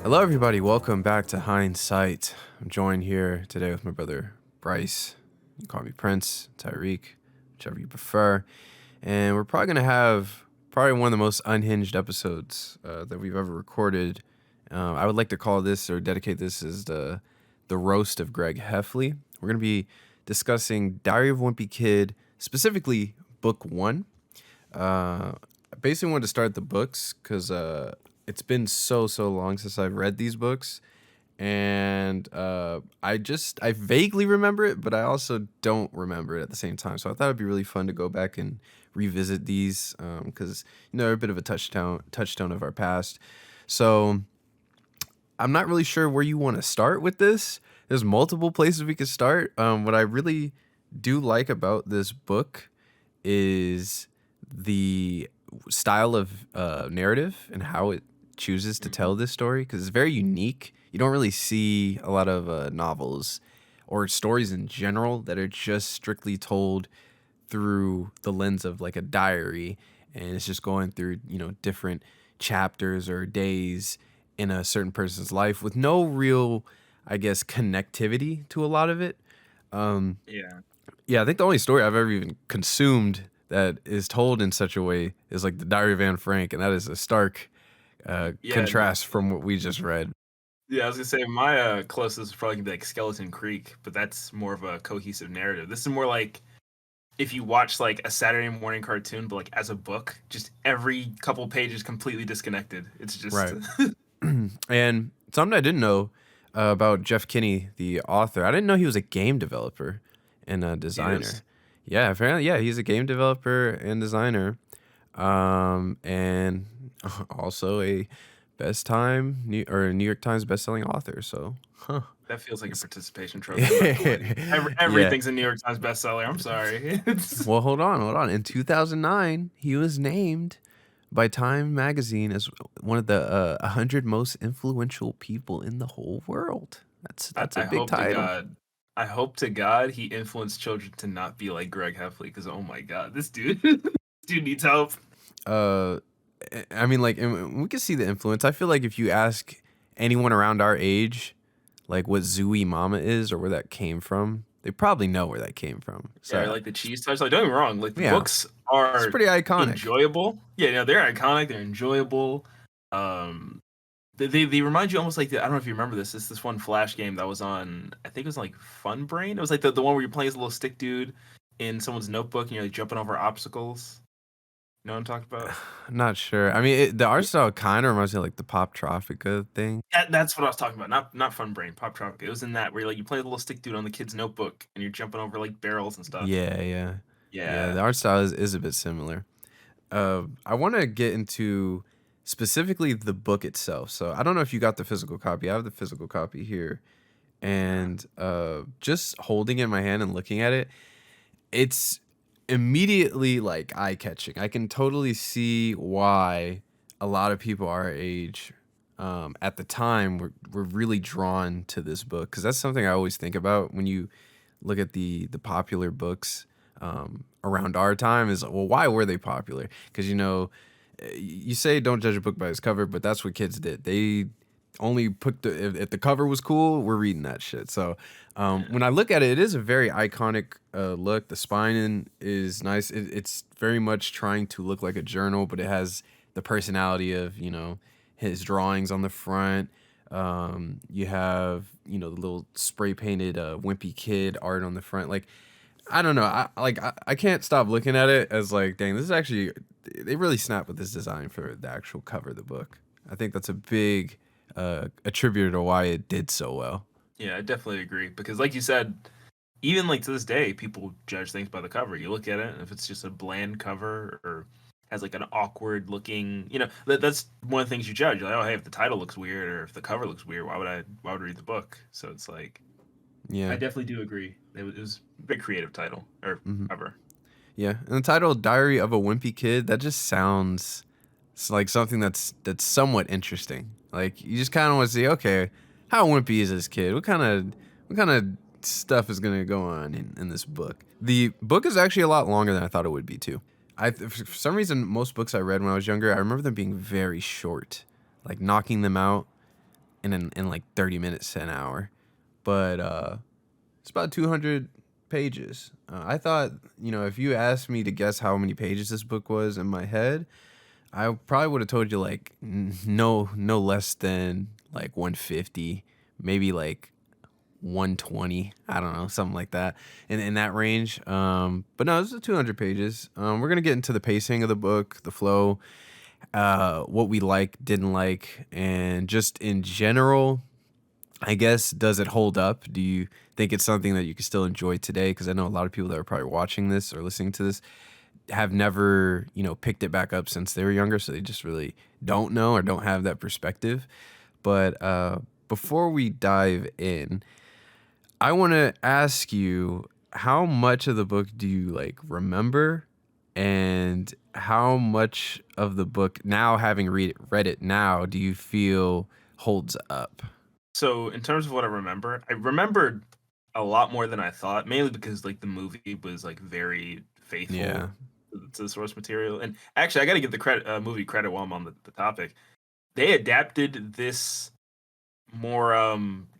Hello, everybody. Welcome back to Hindsight. I'm joined here today with my brother Bryce. You can call me Prince, Tyreek, whichever you prefer. And we're probably going to have one of the most unhinged episodes that we've ever recorded. I would like to call this or dedicate this as the roast of Greg Heffley. We're going to be discussing Diary of a Wimpy Kid, specifically book one. I basically wanted to start the books because it's been so long since I've read these books, and I vaguely remember it, but I also don't remember it at the same time. So I thought it'd be really fun to go back and revisit these because they're a bit of a touchstone of our past. So I'm not really sure where you want to start with this. There's multiple places we could start. What I really do like about this book is the style of narrative and how it chooses to tell this story, because it's very unique. You don't really see a lot of novels or stories in general that are just strictly told through the lens of like a diary, and it's just going through different chapters or days in a certain person's life with no real, I guess, connectivity to a lot of it. Yeah, I think the only story I've ever even consumed that is told in such a way is like the Diary of Anne Frank, and that is a stark contrast from what we just read. Yeah, I was gonna say my closest would probably be like Skeleton Creek, but that's more of a cohesive narrative. This is more like if you watch like a Saturday morning cartoon, but like as a book, just every couple pages completely disconnected. It's just Right. And something I didn't know about Jeff Kinney, the author, I didn't know he was a game developer and a designer. Yeah, apparently, yeah, he's a game developer and designer, and also a New York Times bestselling author. So, that feels like a participation trophy. Everything's a New York Times bestseller. I'm sorry. Well, hold on. In 2009, he was named by Time magazine as one of the 100 most influential people in the whole world. That's a big title. I hope to God he influenced children to not be like Greg Heffley, because oh my God, this dude, this dude needs help. I mean, like, and we can see the influence. I feel like if you ask anyone around our age, like what Zooey Mama is or where that came from, they probably know where that came from. So, yeah, like the cheese touch. Like, don't get me wrong. Like the books are it's pretty iconic, enjoyable. Yeah, no, they're iconic. They're enjoyable. They remind you almost like I don't know if you remember this. It's this one Flash game that was on. I think it was like Fun Brain. It was like the one where you're playing as a little stick dude in someone's notebook and you're like jumping over obstacles. You know what I'm talking about? I'm not sure. I mean, the art style kind of reminds me of like the Pop Tropica thing. That's what I was talking about. Not Fun Brain, Pop Tropica. It was in that where like you play a little stick dude on the kid's notebook and you're jumping over like barrels and stuff. Yeah. The art style is a bit similar. I want to get into specifically the book itself. So I don't know if you got the physical copy. I have the physical copy here, and just holding it in my hand and looking at it, it's immediately like eye-catching. I can totally see why a lot of people our age at the time were really drawn to this book, because that's something I always think about when you look at the popular books around our time. Is, well, why were they popular? Because you say don't judge a book by its cover, but that's what kids did. They only put if the cover was cool, we're reading that shit. So when I look at it, it is a very iconic look. The spine is nice. It's very much trying to look like a journal, but it has the personality of his drawings on the front. You have the little spray painted wimpy kid art on the front. Like, I don't know. I can't stop looking at it as like, dang, this is actually, they really snapped with this design for the actual cover of the book. I think that's a big attributor to why it did so well. Yeah, I definitely agree, because like you said, even like to this day, people judge things by the cover. You look at it, and if it's just a bland cover or has like an awkward looking, that's one of the things you judge. You're like, oh, hey, if the title looks weird or if the cover looks weird, why would I read the book? So it's like, yeah, I definitely do agree. It was a big creative title or cover. Yeah, and the title "Diary of a Wimpy Kid," that just sounds like something that's somewhat interesting. Like, you just kind of want to see, okay, how wimpy is this kid? What kind of stuff is gonna go on in this book? The book is actually a lot longer than I thought it would be too. For some reason, most books I read when I was younger, I remember them being very short, like knocking them out in like 30 minutes to an hour. But it's about 200 pages. I thought, if you asked me to guess how many pages this book was in my head, I probably would have told you like no less than like 150, maybe like 120. I don't know, something like that in that range. But no, this is 200 pages. We're gonna get into the pacing of the book, the flow, what we like, didn't like, and just in general. I guess, does it hold up? Do you think it's something that you can still enjoy today? Because I know a lot of people that are probably watching this or listening to this have never, picked it back up since they were younger, so they just really don't know or don't have that perspective. But before we dive in, I want to ask you, how much of the book do you like remember, and how much of the book now, having read it now, do you feel holds up? So in terms of what I remembered a lot more than I thought, mainly because like the movie was like very Yeah. faithful to the source material. And actually, I got to give the movie credit while I'm on the topic. They adapted this more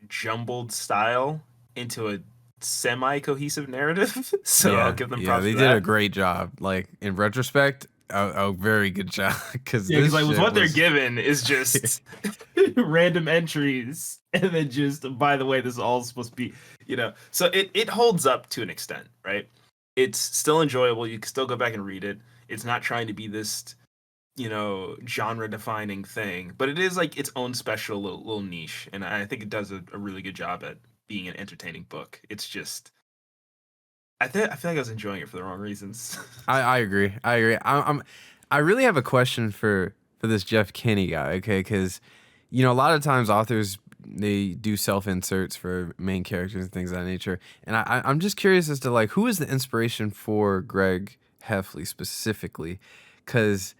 jumbled style into a semi-cohesive narrative. So I'll Yeah, give them yeah, props they for did a that. great job. Like in retrospect, a very good job because Yeah, because this like with shit what they're was. given is just random entries, and then just by the way, this is all supposed to be, So it holds up to an extent, right? It's still enjoyable. You can still go back and read it. It's not trying to be this, genre defining thing, but it is like its own special little niche, and I think it does a really good job at being an entertaining book. It's just I feel like I was enjoying it for the wrong reasons. I agree. I agree. I really have a question for this Jeff Kinney guy. Okay, because a lot of times authors, they do self inserts for main characters and things of that nature, and I'm just curious as to like who is the inspiration for Greg Heffley specifically, because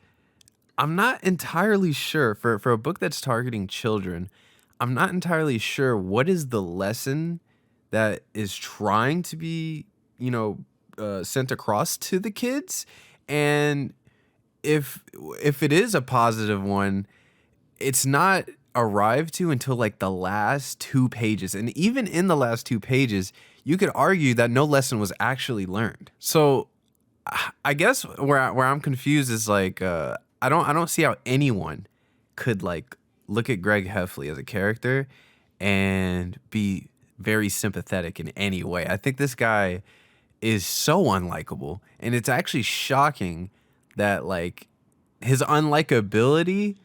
I'm not entirely sure for a book that's targeting children. I'm not entirely sure what is the lesson that is trying to be, sent across to the kids, and if if it is a positive one, it's not arrived to until like the last 2 pages, and even in the last 2 pages, you could argue that no lesson was actually learned. So I guess where I'm confused is like I don't see how anyone could like look at Greg Heffley as a character and be very sympathetic in any way. I think this guy is so unlikable, and it's actually shocking that like his unlikability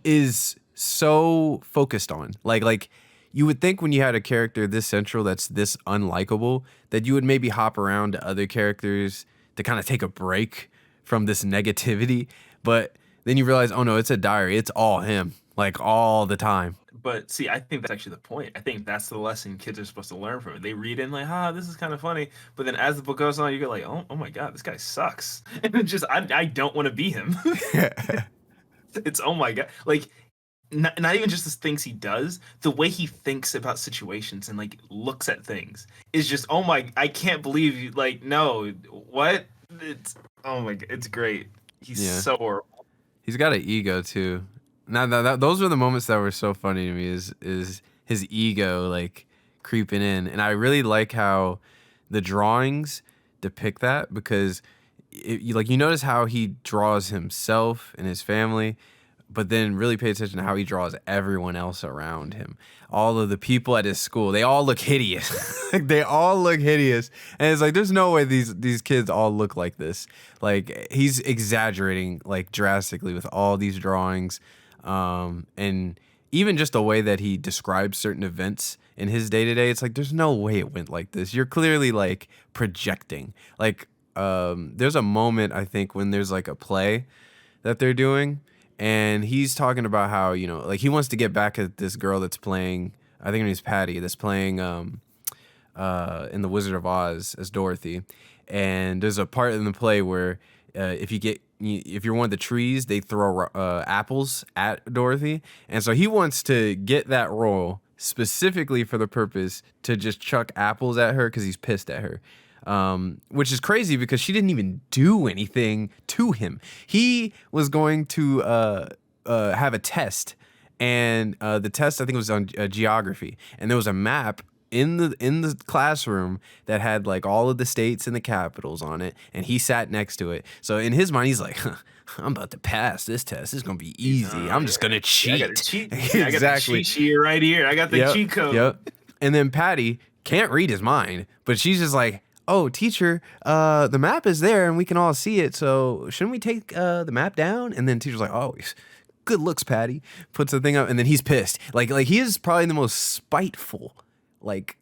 is so focused on. Like you would think when you had a character this central that's this unlikable that you would maybe hop around to other characters to kind of take a break from this negativity, but then you realize, oh no, it's a diary. It's all him, like all the time. But see, I think that's actually the point. I think that's the lesson kids are supposed to learn from it. They read in like, this is kind of funny. But then as the book goes on, you get like, oh my God, this guy sucks. And it just, I don't want to be him. It's, oh my God. Like, not even just the things he does, the way he thinks about situations and like looks at things is just, oh my, I can't believe you. Like, no, what? It's, oh my God, it's great. He's Yeah. so horrible. He's got an ego too. Now those were the moments that were so funny to me, is his ego like creeping in, and I really like how the drawings depict that, because you notice how he draws himself and his family, but then really pay attention to how he draws everyone else around him. All of the people at his school, they all look hideous. Like, they all look hideous. And it's like, there's no way these kids all look like this. Like, he's exaggerating like drastically with all these drawings. And even just the way that he describes certain events in his day to day, it's like, there's no way it went like this. You're clearly like projecting. Like, there's a moment, I think, when there's like a play that they're doing, and he's talking about how, like, he wants to get back at this girl that's playing, I think her name's Patty, that's playing in The Wizard of Oz as Dorothy. And there's a part in the play where if you're one of the trees, they throw apples at Dorothy, and so he wants to get that role specifically for the purpose to just chuck apples at her because he's pissed at her. Which is crazy because she didn't even do anything to him. He was going to have a test, and the test I think was on geography, and there was a map in the classroom that had like all of the states and the capitals on it, and he sat next to it. So in his mind, he's like, huh, I'm about to pass this test. This is gonna be easy. I'm just gonna Yeah, I got a cheat. cheat. Yeah, I got the Exactly. cheat sheet right here. I got the Yep. cheat code. Yep. And then Patty can't read his mind, but she's just like, "Oh, teacher, the map is there and we can all see it. So shouldn't we take the map down?" And then teacher's like, "Oh, good looks, Patty." Puts the thing up, and then he's pissed. Like he is probably the most spiteful, like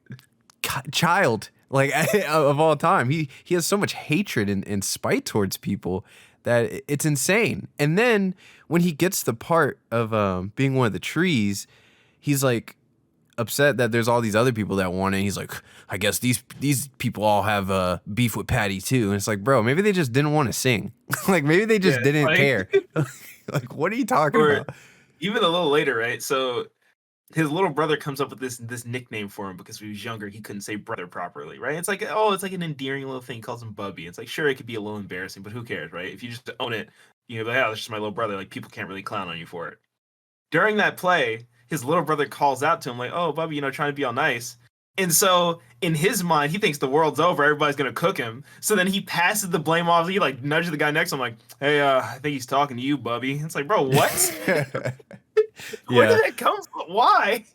child, like of all time. He has so much hatred and spite towards people that it's insane. And then when he gets the part of being one of the trees, he's like upset that there's all these other people that want it. And he's like, I guess these people all have beef with Patty too. And it's like, bro, maybe they just didn't want to sing. Like maybe they just Yeah, didn't like, care. Like, what are you talking or about? even a little later, right? So his little brother comes up with this nickname for him because when he was younger, he couldn't say brother properly, right? It's like, oh, it's like an endearing little thing. He calls him Bubby. It's like, sure, it could be a little embarrassing, but who cares, right? If you just own it, you know, like, oh, that's just my little brother. Like, people can't really clown on you for it. During that play, his little brother calls out to him, like, oh, Bubby, you know, trying to be all nice. And so in his mind, he thinks the world's over. Everybody's gonna cook him. So then he passes the blame off. He like nudges the guy next to him, like, "Hey, I think he's talking to you, Bubby." It's like, bro, what? Where Yeah. did that come from? Why?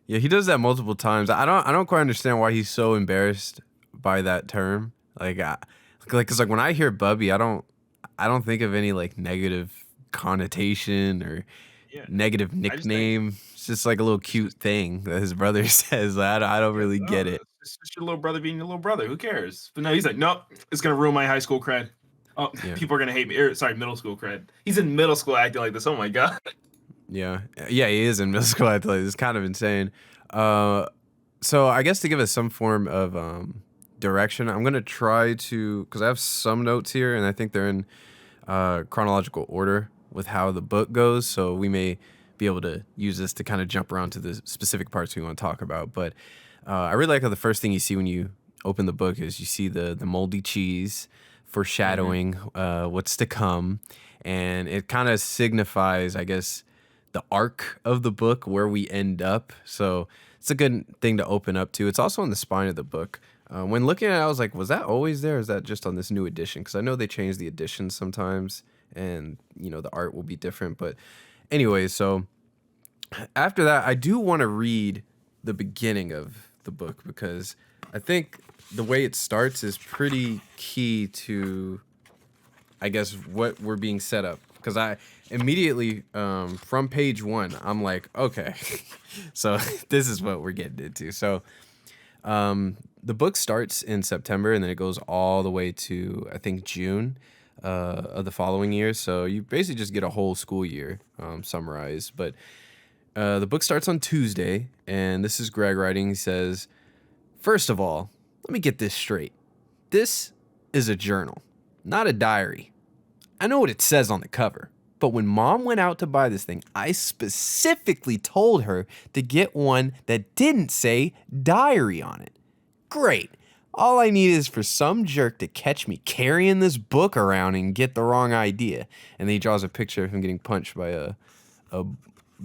Yeah, he does that multiple times. I don't quite understand why he's so embarrassed by that term. Cause like when I hear Bubby, I don't think of any like negative connotation or Yeah, negative I just think nickname. It's just like a little it's cute just thing that his brother says. I don't yeah, really no, get it. it's just your little brother being your little brother. Who cares? But no, he's like, nope, it's gonna ruin my high school cred. Oh, Yeah. people are gonna hate me. Sorry, middle school cred. He's in middle school acting like this. Oh my god. Yeah. Yeah, he is in middle school athletics. It's kind of insane. Uh so I guess to give us some form of direction, I'm gonna try to, because I have some notes here and I think they're in chronological order with how the book goes. So we may be able to use this to kind of jump around to the specific parts we want to talk about. But I really like how the first thing you see when you open the book is you see the moldy cheese Hmm. foreshadowing what's to come. And it kind of signifies, I guess, the arc of the book, where we end up. So it's a good thing to open up to. It's also on the spine of the book. When looking at it, I was like, was that always there? Or is that just on this new edition? Because I know they change the editions sometimes, and the art will be different. But anyway, so after that, I do want to read the beginning of the book because I think the way it starts is pretty key to, I guess, what we're being set up. Because I immediately, from page one, I'm like, okay, so this is what we're getting into. So the book starts in September and then it goes all the way to, I think, June of the following year. So you basically just get a whole school year summarized. But the book starts on Tuesday, and this is Greg writing. He says, first of all, let me get this straight. This is a journal, not a diary. I know what it says on the cover, but when mom went out to buy this thing, I specifically told her to get one that didn't say diary on it. Great. All I need is for some jerk to catch me carrying this book around and get the wrong idea. And then he draws a picture of him getting punched by a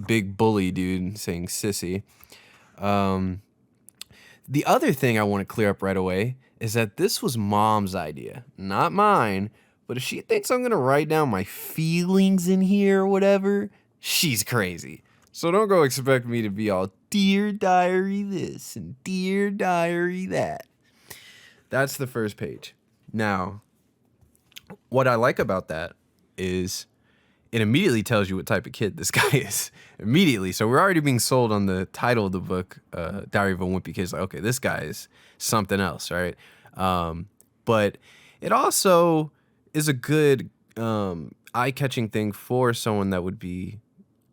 big bully dude saying sissy. Um, the other thing I want to clear up right away is that this was mom's idea, not mine. But if she thinks I'm going to write down my feelings in here or whatever, she's crazy. So don't go expect me to be all, dear diary this and dear diary that. That's the first page. Now, what I like about that is it immediately tells you what type of kid this guy is. Immediately. So we're already being sold on the title of the book, Diary of a Wimpy Kid. It's like, okay, this guy is something else, right? But it also is a good eye-catching thing for someone that would be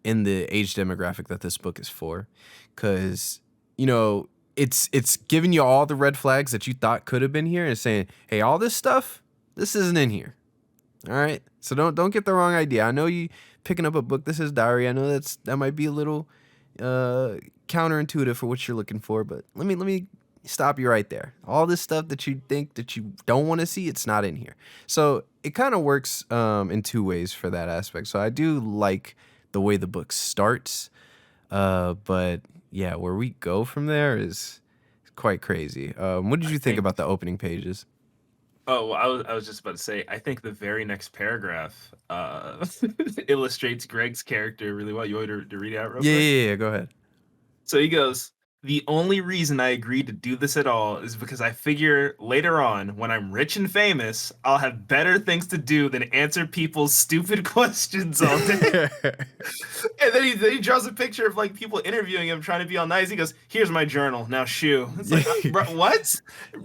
in the age demographic that this book is for, because it's giving you all the red flags that you thought could have been here and saying, hey, all this stuff, this isn't in here. All right, so don't get the wrong idea. I know you picking up a book that says diary. I know that might be a little counterintuitive for what you're looking for, but let me stop you right there. All this stuff that you think that you don't want to see, it's not in here. So it kind of works in two ways for that aspect. So I do like the way the book starts. But yeah, where we go from there is quite crazy. What did I you think think. about the opening pages? Oh, well, I was just about to say. I think the very next paragraph illustrates Greg's character really well. You want to read it out real Yeah, quick? yeah, yeah. Go ahead. So he goes, "The only reason I agreed to do this at all is because I figure later on, when I'm rich and famous, I'll have better things to do than answer people's stupid questions all day." And then he draws a picture of like people interviewing him, trying to be all nice. He goes, "Here's my journal. Now shoo." It's like, bro, what,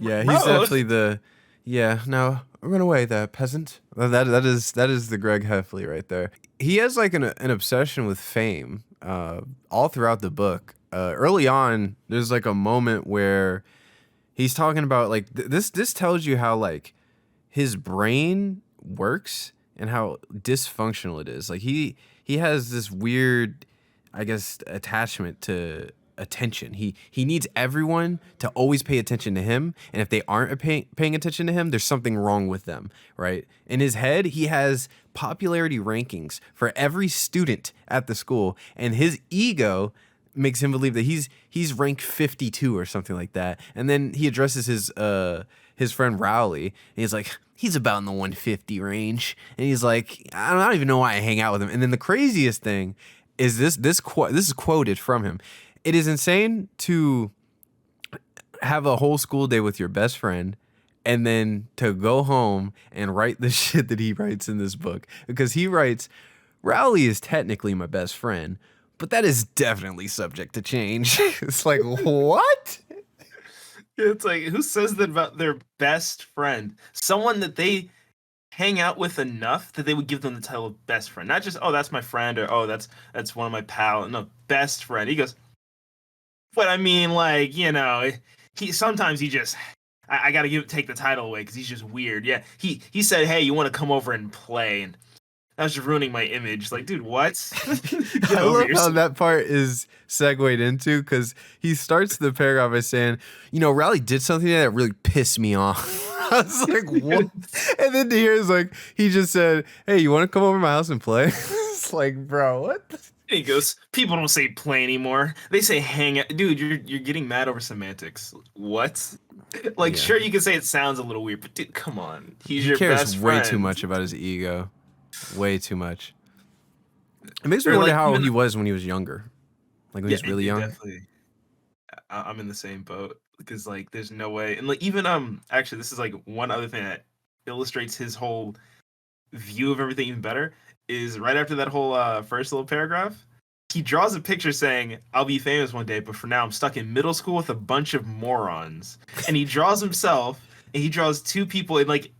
Yeah, he's bro? definitely the. Yeah, now run away, there, peasant. That is the Greg Heffley right there. He has like an obsession with fame. All throughout the book. Early on, there's like a moment where he's talking about like this tells you how like his brain works and how dysfunctional it is. Like he has this weird, I guess, attachment to attention. He needs everyone to always pay attention to him, and if they aren't paying attention to him, there's something wrong with them, right? In his head, he has popularity rankings for every student at the school, and his ego makes him believe that he's ranked 52 or something like that. And then he addresses his friend Rowley, and he's like, he's about in the 150 range. And he's like, I don't even know why I hang out with him. And then the craziest thing is this is quoted from him. It is insane to have a whole school day with your best friend and then to go home and write the shit that he writes in this book, because he writes, Rowley is technically my best friend, but that is definitely subject to change. It's like, what? It's like, who says that about their best friend? Someone that they hang out with enough that they would give them the title of best friend, not just, oh, that's my friend, or oh, that's one of my pal. No, best friend. He goes, but I mean, like, he sometimes he just, I got to take the title away because he's just weird. Yeah, he said, hey, you want to come over and play, and that was just ruining my image. Like, dude, what? Get I over love how yourself. that part is segued into, because he starts the paragraph by saying, Rowley did something that really pissed me off. I was like, what? And then to hear is like, he just said, hey, you want to come over to my house and play? It's like, bro, what? And he goes, people don't say play anymore. They say hang out. Dude, you're getting mad over semantics. What? Like, Yeah. sure, you can say it sounds a little weird, but dude, come on. He's He your cares best way too friend. much about his ego. Way too much. It makes me Or wonder like how even, he was when he was younger. Like when he yeah, was really young. definitely. I'm in the same boat because like there's no way. And like even actually this is like one other thing that illustrates his whole view of everything even better is right after that whole first little paragraph, he draws a picture saying, I'll be famous one day, but for now I'm stuck in middle school with a bunch of morons. And he draws himself and he draws two people and like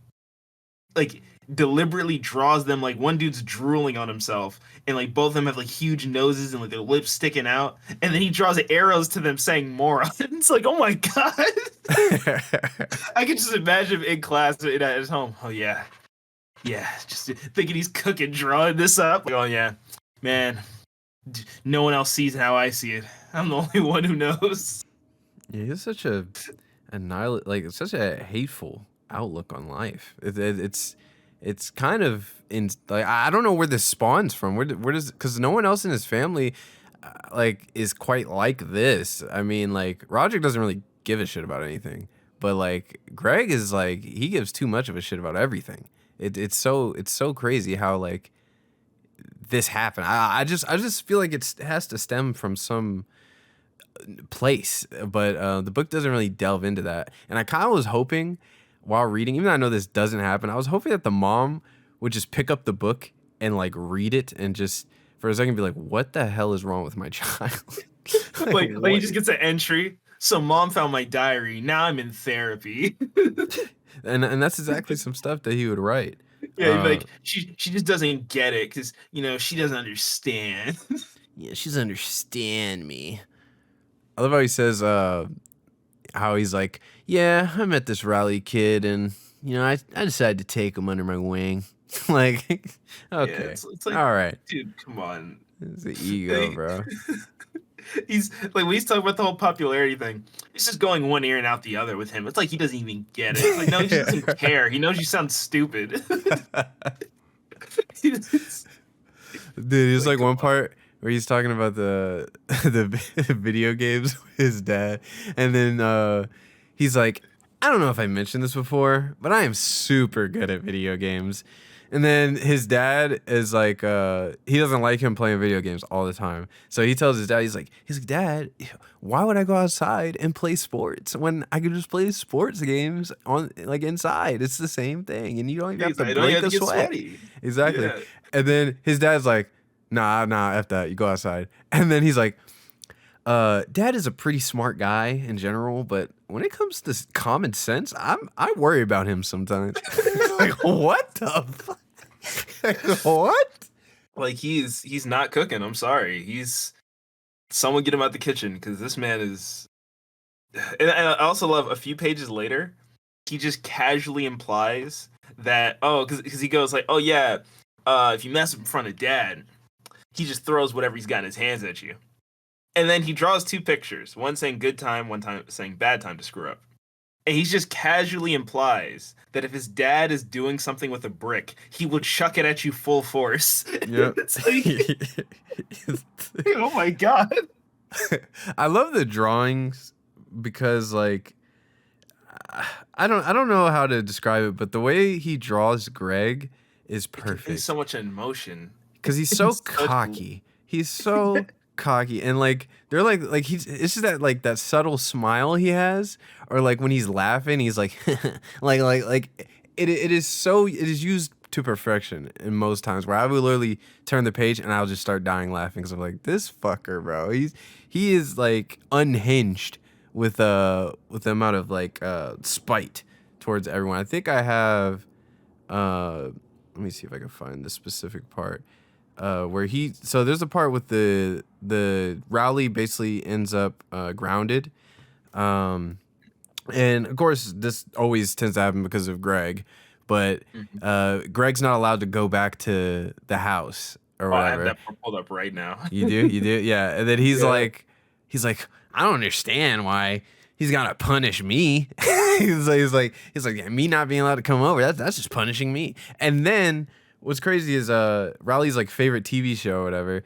deliberately draws them, like one dude's drooling on himself and like both of them have like huge noses and like their lips sticking out, and then he draws arrows to them saying moron. It's like, oh my god. I can just imagine him in class at his home. Oh yeah, just thinking he's cooking, drawing this up. Like, oh yeah, man, no one else sees how I see it. I'm the only one who knows. Yeah, he's such a like it's such a hateful outlook on life. It's kind of in like I don't know where this spawns from. Where does, because no one else in his family like is quite like this. I mean, like Roderick doesn't really give a shit about anything, but like Greg is like he gives too much of a shit about everything. It's so crazy how like this happened. I just feel like it has to stem from some place, but the book doesn't really delve into that. And I kind of was hoping while reading, even though I know this doesn't happen, I was hoping that the mom would just pick up the book and like read it and just for a second be like, what the hell is wrong with my child? Like, Like he what? just gets an entry. So mom found my diary. Now I'm in therapy. And that's exactly some stuff that he would write. Yeah, he'd be like she just doesn't get it because she doesn't understand. Yeah, she's understand me. I love how he says how he's like, yeah, I met this rally kid and I decided to take him under my wing. Like, Yeah, okay, it's like, all right, dude, come on. it's the ego, Like, bro. he's like when he's talking about the whole popularity thing, he's just going one ear and out the other with him. It's like he doesn't even get it. It's like, no, he just doesn't care. He knows you sound stupid. there's Like, like come one on. part where he's talking about the the video games with his dad, and then he's like, I don't know if I mentioned this before, but I am super good at video games. And then his dad is like, he doesn't like him playing video games all the time. So he tells his dad, he's like, Dad, why would I go outside and play sports when I could just play sports games on like inside? It's the same thing, and you don't even have to I don't even break have to a get sweat. sweaty. Exactly. Yeah. And then his dad's like, nah, F that. You go outside. And then he's like, Dad is a pretty smart guy in general, but when it comes to common sense, I worry about him sometimes. Like, what the fuck? What? Like he's not cooking. I'm sorry. Someone get him out the kitchen because this man is. And I also love a few pages later, he just casually implies that because he goes like, oh yeah, if you mess up in front of Dad, he just throws whatever he's got in his hands at you. And then he draws two pictures, one saying good time, one time saying bad time to screw up. And he just casually implies that if his dad is doing something with a brick, he will chuck it at you full force. Yep. It's like, oh my god. I love the drawings because like I don't know how to describe it, but the way he draws Greg is It conveys so perfect much emotion. because he's so It's such cocky. He's so cocky, and like they're like he's it's just that like that subtle smile he has, or like when he's laughing, he's like like it is so it is used to perfection in most times where I will literally turn the page and I'll just start dying laughing because I'm like this fucker, bro. He is like unhinged with the amount of like spite towards everyone. I think I have let me see if I can find the specific part where so there's a part with the Rowley basically ends up grounded, and of course this always tends to happen because of Greg, but Mhm. Greg's not allowed to go back to the house or Oh, I have whatever. that pulled up right now. You do, yeah. And then Yeah. he's like, I don't understand why he's gotta punish me. He's like, yeah, me not being allowed to come over. That's just punishing me. And then what's crazy is Riley's like favorite TV show or whatever.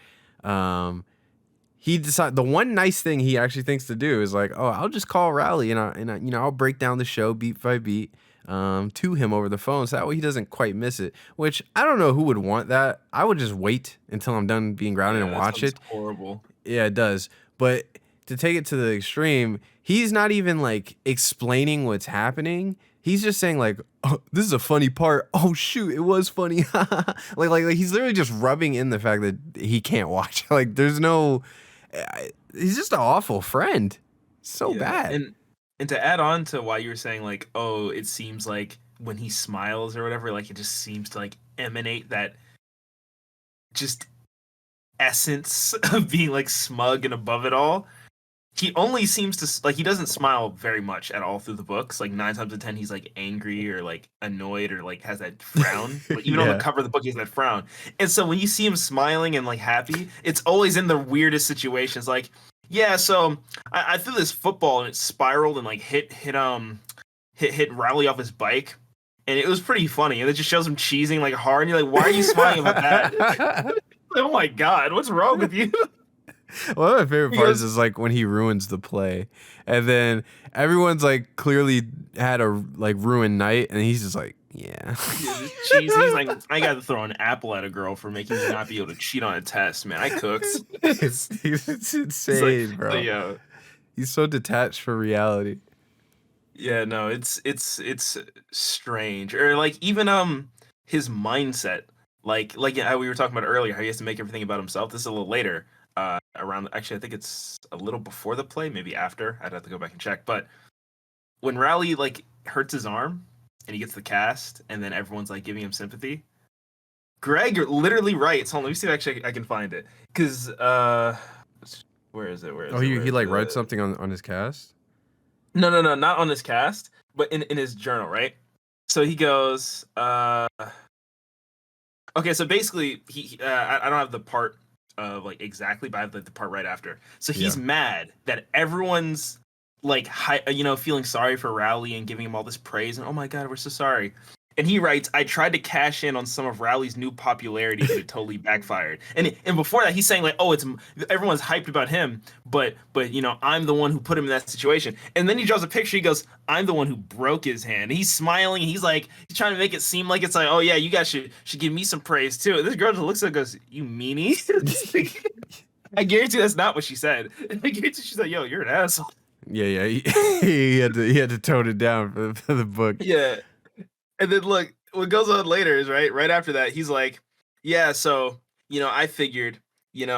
He decided the one nice thing he actually thinks to do is like, oh, I'll just call Riley and I you know I'll break down the show beat by beat to him over the phone so that way he doesn't quite miss it. Which I don't know who would want that. I would just wait until I'm done being grounded Yeah, and that watch sounds it. horrible. Yeah, it does. But to take it to the extreme, he's not even like explaining what's happening. He's just saying like, "Oh, this is a funny part. Oh shoot, it was funny." Like he's literally just rubbing in the fact that he can't watch. Like there's no he's just an awful friend. So Yeah, bad. and to add on to why you were saying like, oh, it seems like when he smiles or whatever, like it just seems to like emanate that just essence of being like smug and above it all. He only seems to like he doesn't smile very much at all through the books. Like 9 times out of 10, he's like angry or like annoyed or like has that frown. Like even on the Yeah. cover of the book, he has that frown. And so when you see him smiling and like happy, it's always in the weirdest situations. Like, yeah, so I threw this football and it spiraled and like hit Riley off his bike, and it was pretty funny. And it just shows him cheesing like hard, and you're like, why are you smiling about that? Oh my god, what's wrong with you? One of my favorite He parts goes, is like when he ruins the play, and then everyone's like clearly had a like ruined night, and he's just like, yeah. yeah, just cheesy. He's like, I got to throw an apple at a girl for making me not be able to cheat on a test, man. I cooked. It's It's like, insane, so, bro. yeah, He's so detached from reality. yeah, no, it's strange, or like even his mindset, like how we were talking about earlier, how he has to make everything about himself. This is a little later, around actually I think it's a little before the play, maybe after. I'd have to go back and check, but when Rowley like hurts his arm and he gets the cast, and then everyone's like giving him sympathy. Greg literally writes. Hold on, let me see if actually I can find it. Cause where is it? Where Oh, is it? Where he is like writes it? something on his cast. No, not on his cast, but in his journal, right? So he goes, okay, so basically I don't have the part of like exactly, but I have the part right after. So Yeah. he's mad that everyone's like feeling sorry for Rowley and giving him all this praise and oh my god, we're so sorry. And he writes, I tried to cash in on some of Rowley's new popularity, but it totally backfired. And before that, he's saying like, oh, it's everyone's hyped about him, but I'm the one who put him in that situation. And then he draws a picture. He goes, I'm the one who broke his hand. And he's smiling. And he's trying to make it seem like it's like, oh yeah, you guys should give me some praise too. And this girl just looks at him and goes, you meanie. I guarantee that's not what she said. I guarantee she's like, yo, you're an asshole. Yeah. He had to tone it down for the book. Yeah. And then look, what goes on later is right after that, he's like, yeah, so I figured, maybe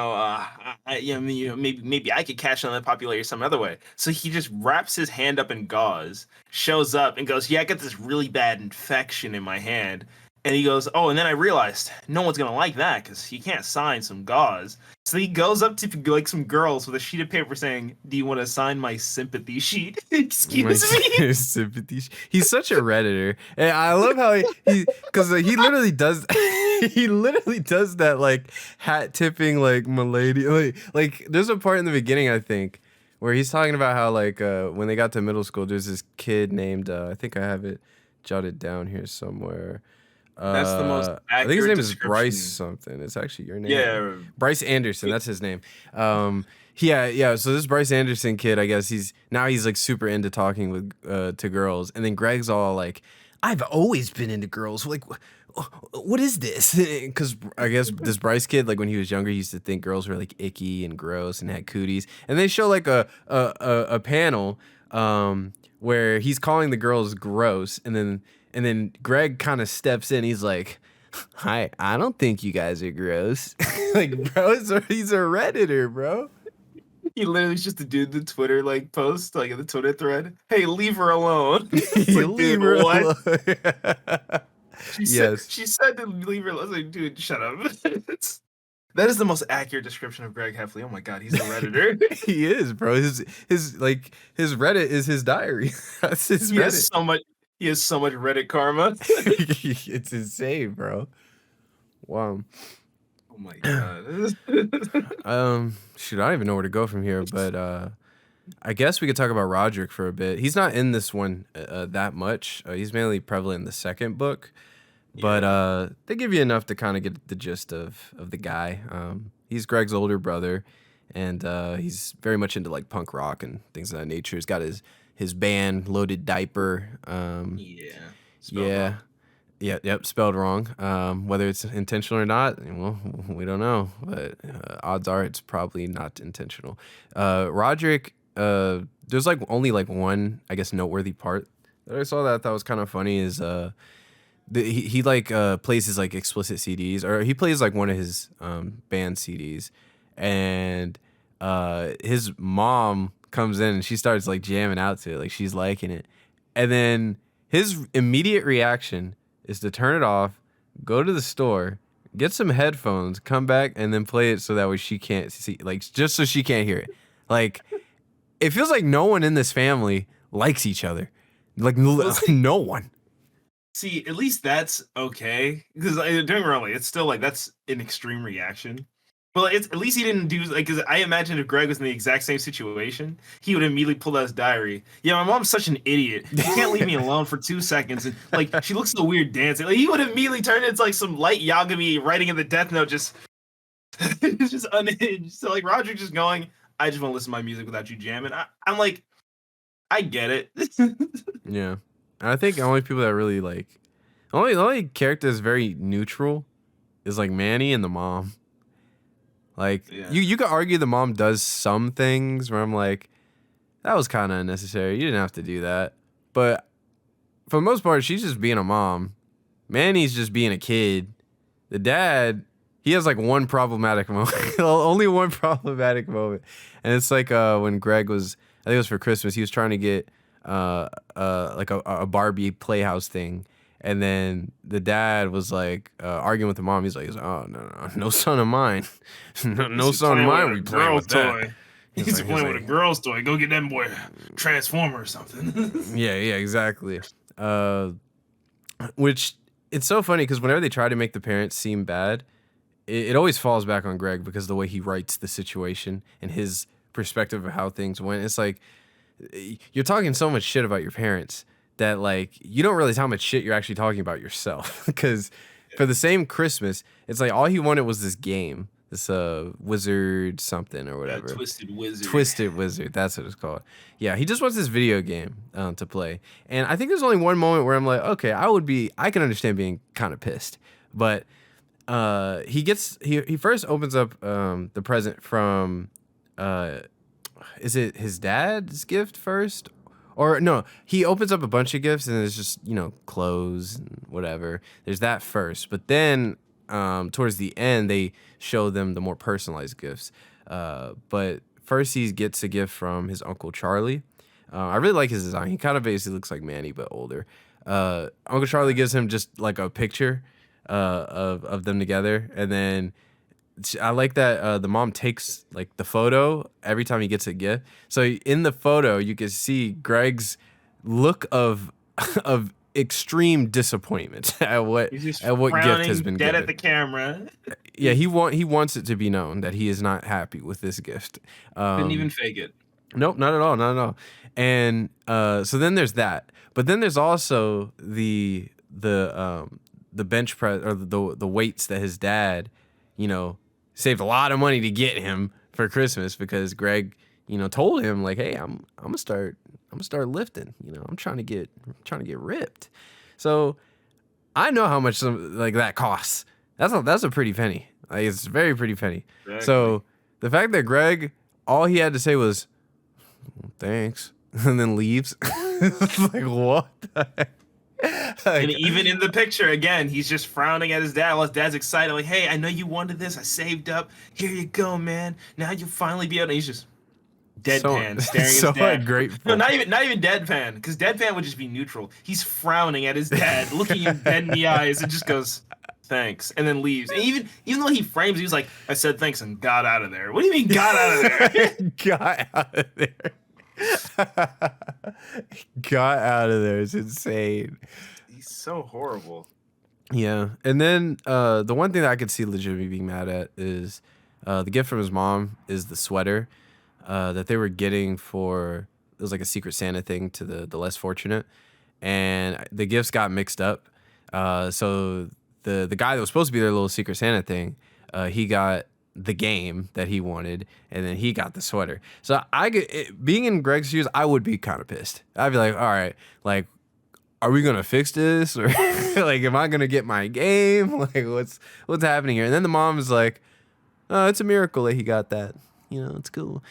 I could cash on that popularity some other way. So he just wraps his hand up in gauze, shows up, and goes, yeah, I got this really bad infection in my hand. And he goes, oh, and then I realized no one's gonna like that because you can't sign some gauze. So he goes up to like some girls with a sheet of paper saying, "Do you want to sign my sympathy sheet?" Excuse me. Sympathy. He's such a redditor, and I love how he because he literally does he literally does that like hat tipping like milady like there's a part in the beginning I think where he's talking about how like when they got to middle school there's this kid named I think I have it jotted down here somewhere. That's the most accurate I think his name is description. Bryce something. It's actually your name. Yeah. Bryce Anderson. That's his name. Yeah. So this Bryce Anderson kid, I guess he's like super into talking with to girls, and then Greg's all like, "I've always been into girls. Like, what is this?" Because I guess this Bryce kid, like when he was younger, he used to think girls were like icky and gross and had cooties, and they show like a panel where he's calling the girls gross, and then Greg kind of steps in. He's like, "Hi, I don't think you guys are gross." Like, bro, he's a Redditor, bro. He literally is just a dude in the Twitter like post, like in the Twitter thread. Hey, leave her alone. It's like, Leave dude, her what? alone. She said to leave her alone. I was like, dude, shut up. That is the most accurate description of Greg Heffley. Oh my god, he's a Redditor. He is, bro. His Reddit is his diary. That's his Reddit. He has so much Reddit karma. It's insane, bro. Wow. Oh my god. Shoot, I don't even know where to go from here, but I guess we could talk about Roderick for a bit. He's not in this one that much. He's mainly prevalent in the second book, but they give you enough to kind of get the gist of the guy. He's Greg's older brother, and he's very much into like punk rock and things of that nature. He's got his band Loaded Diaper. Spelled wrong. Whether it's intentional or not, well, we don't know. But odds are it's probably not intentional. Roderick, there's like only like one, I guess, noteworthy part that I saw that I thought was kind of funny is he plays his like explicit CDs, or he plays like one of his band CDs, and his mom comes in and she starts like jamming out to it, like she's liking it, and then his immediate reaction is to turn it off, go to the store, get some headphones, come back, and then play it so that way she can't see, like just so she can't hear it. Like it feels like no one in this family likes each other, like no one. See, at least that's okay, because during early, it's still like that's an extreme reaction. But it's at least he didn't do like, because I imagine if Greg was in the exact same situation, he would immediately pull out his diary. Yeah, my mom's such an idiot. You can't leave me alone for 2 seconds. And like she looks so weird dancing. Like he would immediately turn into like some light Yagami writing in the Death Note, just just unhinged. So like Roger just going, I just want to listen to my music without you jamming. I'm like, I get it. Yeah. And I think the only people that really like the only character that's very neutral is like Manny and the mom. Like you could argue the mom does some things where I'm like, that was kind of unnecessary. You didn't have to do that. But for the most part, she's just being a mom. Manny's just being a kid. The dad, he has like one problematic moment. Only one problematic moment. And it's like when Greg was, I think it was for Christmas, he was trying to get like a Barbie playhouse thing. And then the dad was like arguing with the mom. He's like, "Oh no son of mine, no son of mine. We playing with that." He's playing with a girl's toy. Go get that boy a Transformer or something. Yeah, exactly. Which it's so funny because whenever they try to make the parents seem bad, it always falls back on Greg because of the way he writes the situation and his perspective of how things went. It's like you're talking so much shit about your parents that like you don't realize how much shit you're actually talking about yourself. Because for the same Christmas, it's like all he wanted was this game, this wizard something or whatever. Twisted Wizard. Twisted Wizard, that's what it's called. Yeah, he just wants this video game to play. And I think there's only one moment where I'm like, okay, I can understand being kind of pissed. But he first opens up the present from is it his dad's gift first? Or no, he opens up a bunch of gifts and it's just, clothes and whatever. There's that first. But then towards the end, they show them the more personalized gifts. But first he gets a gift from his Uncle Charlie. I really like his design. He kind of basically looks like Manny, but older. Uncle Charlie gives him just like a picture of them together. And then I like that the mom takes like the photo every time he gets a gift. So in the photo, you can see Greg's look of extreme disappointment at what gift has been dead given. at the camera. Yeah, he wants it to be known that he is not happy with this gift. Couldn't even fake it. Nope, not at all, not at all. And so then there's that, but then there's also the bench press or the weights that his dad, saved a lot of money to get him for Christmas because Greg, told him like, hey, I'm gonna start lifting. I'm trying to get ripped. So I know how much that costs. That's a pretty penny. Like it's a very pretty penny. Exactly. So the fact that Greg, all he had to say was, thanks, and then leaves. It's like, what the heck? And even in the picture, again, he's just frowning at his dad while his dad's excited. Like, hey, I know you wanted this. I saved up. Here you go, man. Now you'll finally be able to. He's just deadpan, staring at his dad. Grateful. No, not even deadpan, because deadpan would just be neutral. He's frowning at his dad, looking him dead in the eyes, and just goes, thanks, and then leaves. And even though he frames, he was like, I said thanks and got out of there. What do you mean got out of there? Got out of there. Got out of there. It's insane. He's so horrible. Yeah. And then the one thing that I could see legitimately being mad at is the gift from his mom is the sweater that they were getting for, it was like a Secret Santa thing to the less fortunate. And the gifts got mixed up. So the guy that was supposed to be their little Secret Santa thing, he got the game that he wanted, and then he got the sweater. So being in Greg's shoes, I would be kind of pissed. I'd be like, all right, like, are we gonna fix this, or like, am I gonna get my game? Like, what's happening here? And then the mom is like, oh, it's a miracle that he got that. It's cool.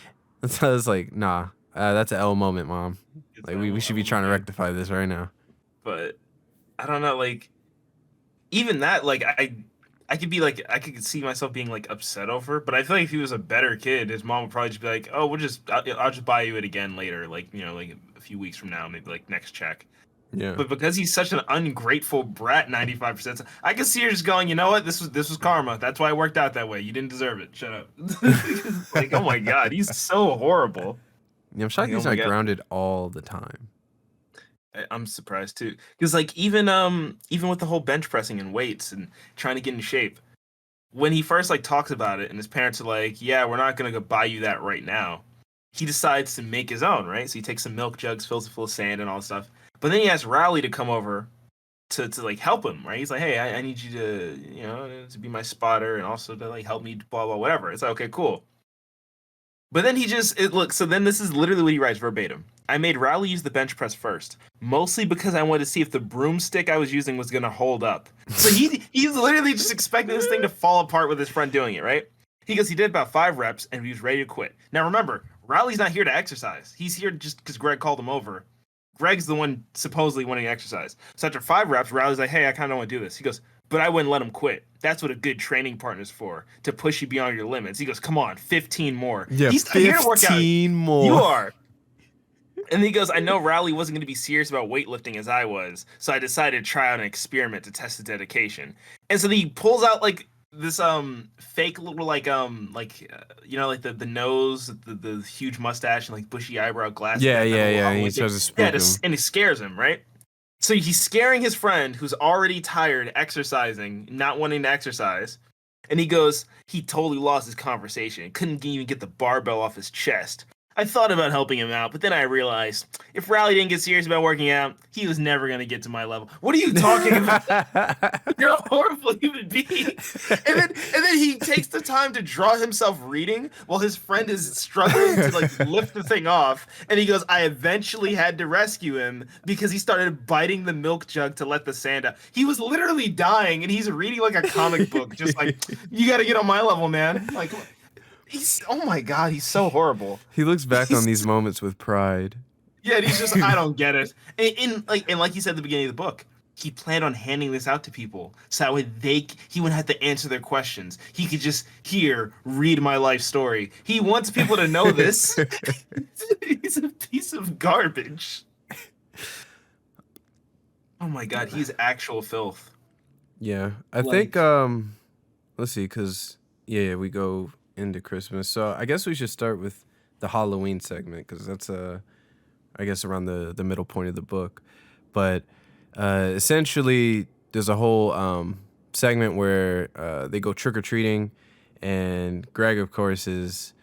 And so I was like, nah, that's an L moment, mom. Like, we should be trying to rectify this right now. But I don't know, like, even that, like, I could be like, I could see myself being like upset over, but I feel like if he was a better kid, his mom would probably just be like, oh, I'll just buy you it again later, like, like a few weeks from now, maybe like next check. Yeah. But because he's such an ungrateful brat, 95%, I can see her just going, you know what, this was karma. That's why it worked out that way. You didn't deserve it. Shut up. Like, oh my God, he's so horrible. Yeah, I'm shocked he's not grounded all the time. I'm surprised too, because like even with the whole bench pressing and weights and trying to get in shape, when he first like talks about it and his parents are like, yeah, we're not gonna go buy you that right now, he decides to make his own, right? So he takes some milk jugs, fills it full of sand and all this stuff, but then he asks Rowley to come over to like help him, right? He's like, hey, I need you to to be my spotter and also to like help me, blah blah whatever. It's like, okay, cool. But then so then this is literally what he writes verbatim. I made Rowley use the bench press first, mostly because I wanted to see if the broomstick I was using was going to hold up. So he's literally just expecting this thing to fall apart with his friend doing it, right? He goes, he did about 5 reps and he was ready to quit. Now remember, Rowley's not here to exercise. He's here just because Greg called him over. Greg's the one supposedly wanting to exercise. So after 5 reps, Rowley's like, hey, I kind of want to do this. He goes, but I wouldn't let him quit. That's what a good training partner's for, to push you beyond your limits. He goes, come on, 15 more. Yeah, he's not here to work out. 15 more. You are. And he goes, I know Rowley wasn't going to be serious about weightlifting as I was, so I decided to try out an experiment to test his dedication. And so he pulls out like this fake little like the nose, the huge mustache and like bushy eyebrow glasses. Yeah. And he tries to spook him. And he scares him, right? So he's scaring his friend who's already tired, exercising, not wanting to exercise. And he goes, he totally lost his conversation. Couldn't even get the barbell off his chest. I thought about helping him out, but then I realized if Riley didn't get serious about working out, he was never going to get to my level. What are you talking about? You're a horrible human being. And then he takes the time to draw himself reading while his friend is struggling to like lift the thing off. And he goes, I eventually had to rescue him because he started biting the milk jug to let the sand out. He was literally dying and he's reading like a comic book, just like, you got to get on my level, man. Like, he's, oh my God, he's so horrible. He looks back on these moments with pride. Yeah, and he's just, I don't get it. And like you said at the beginning of the book, he planned on handing this out to people so that way he wouldn't have to answer their questions. He could just read my life story. He wants people to know this. He's a piece of garbage. Oh my God, he's actual filth. Yeah, I think let's see, because we go into Christmas, so I guess we should start with the Halloween segment because that's I guess around the middle point of the book, but essentially there's a whole segment where they go trick or treating, and Greg, of course, is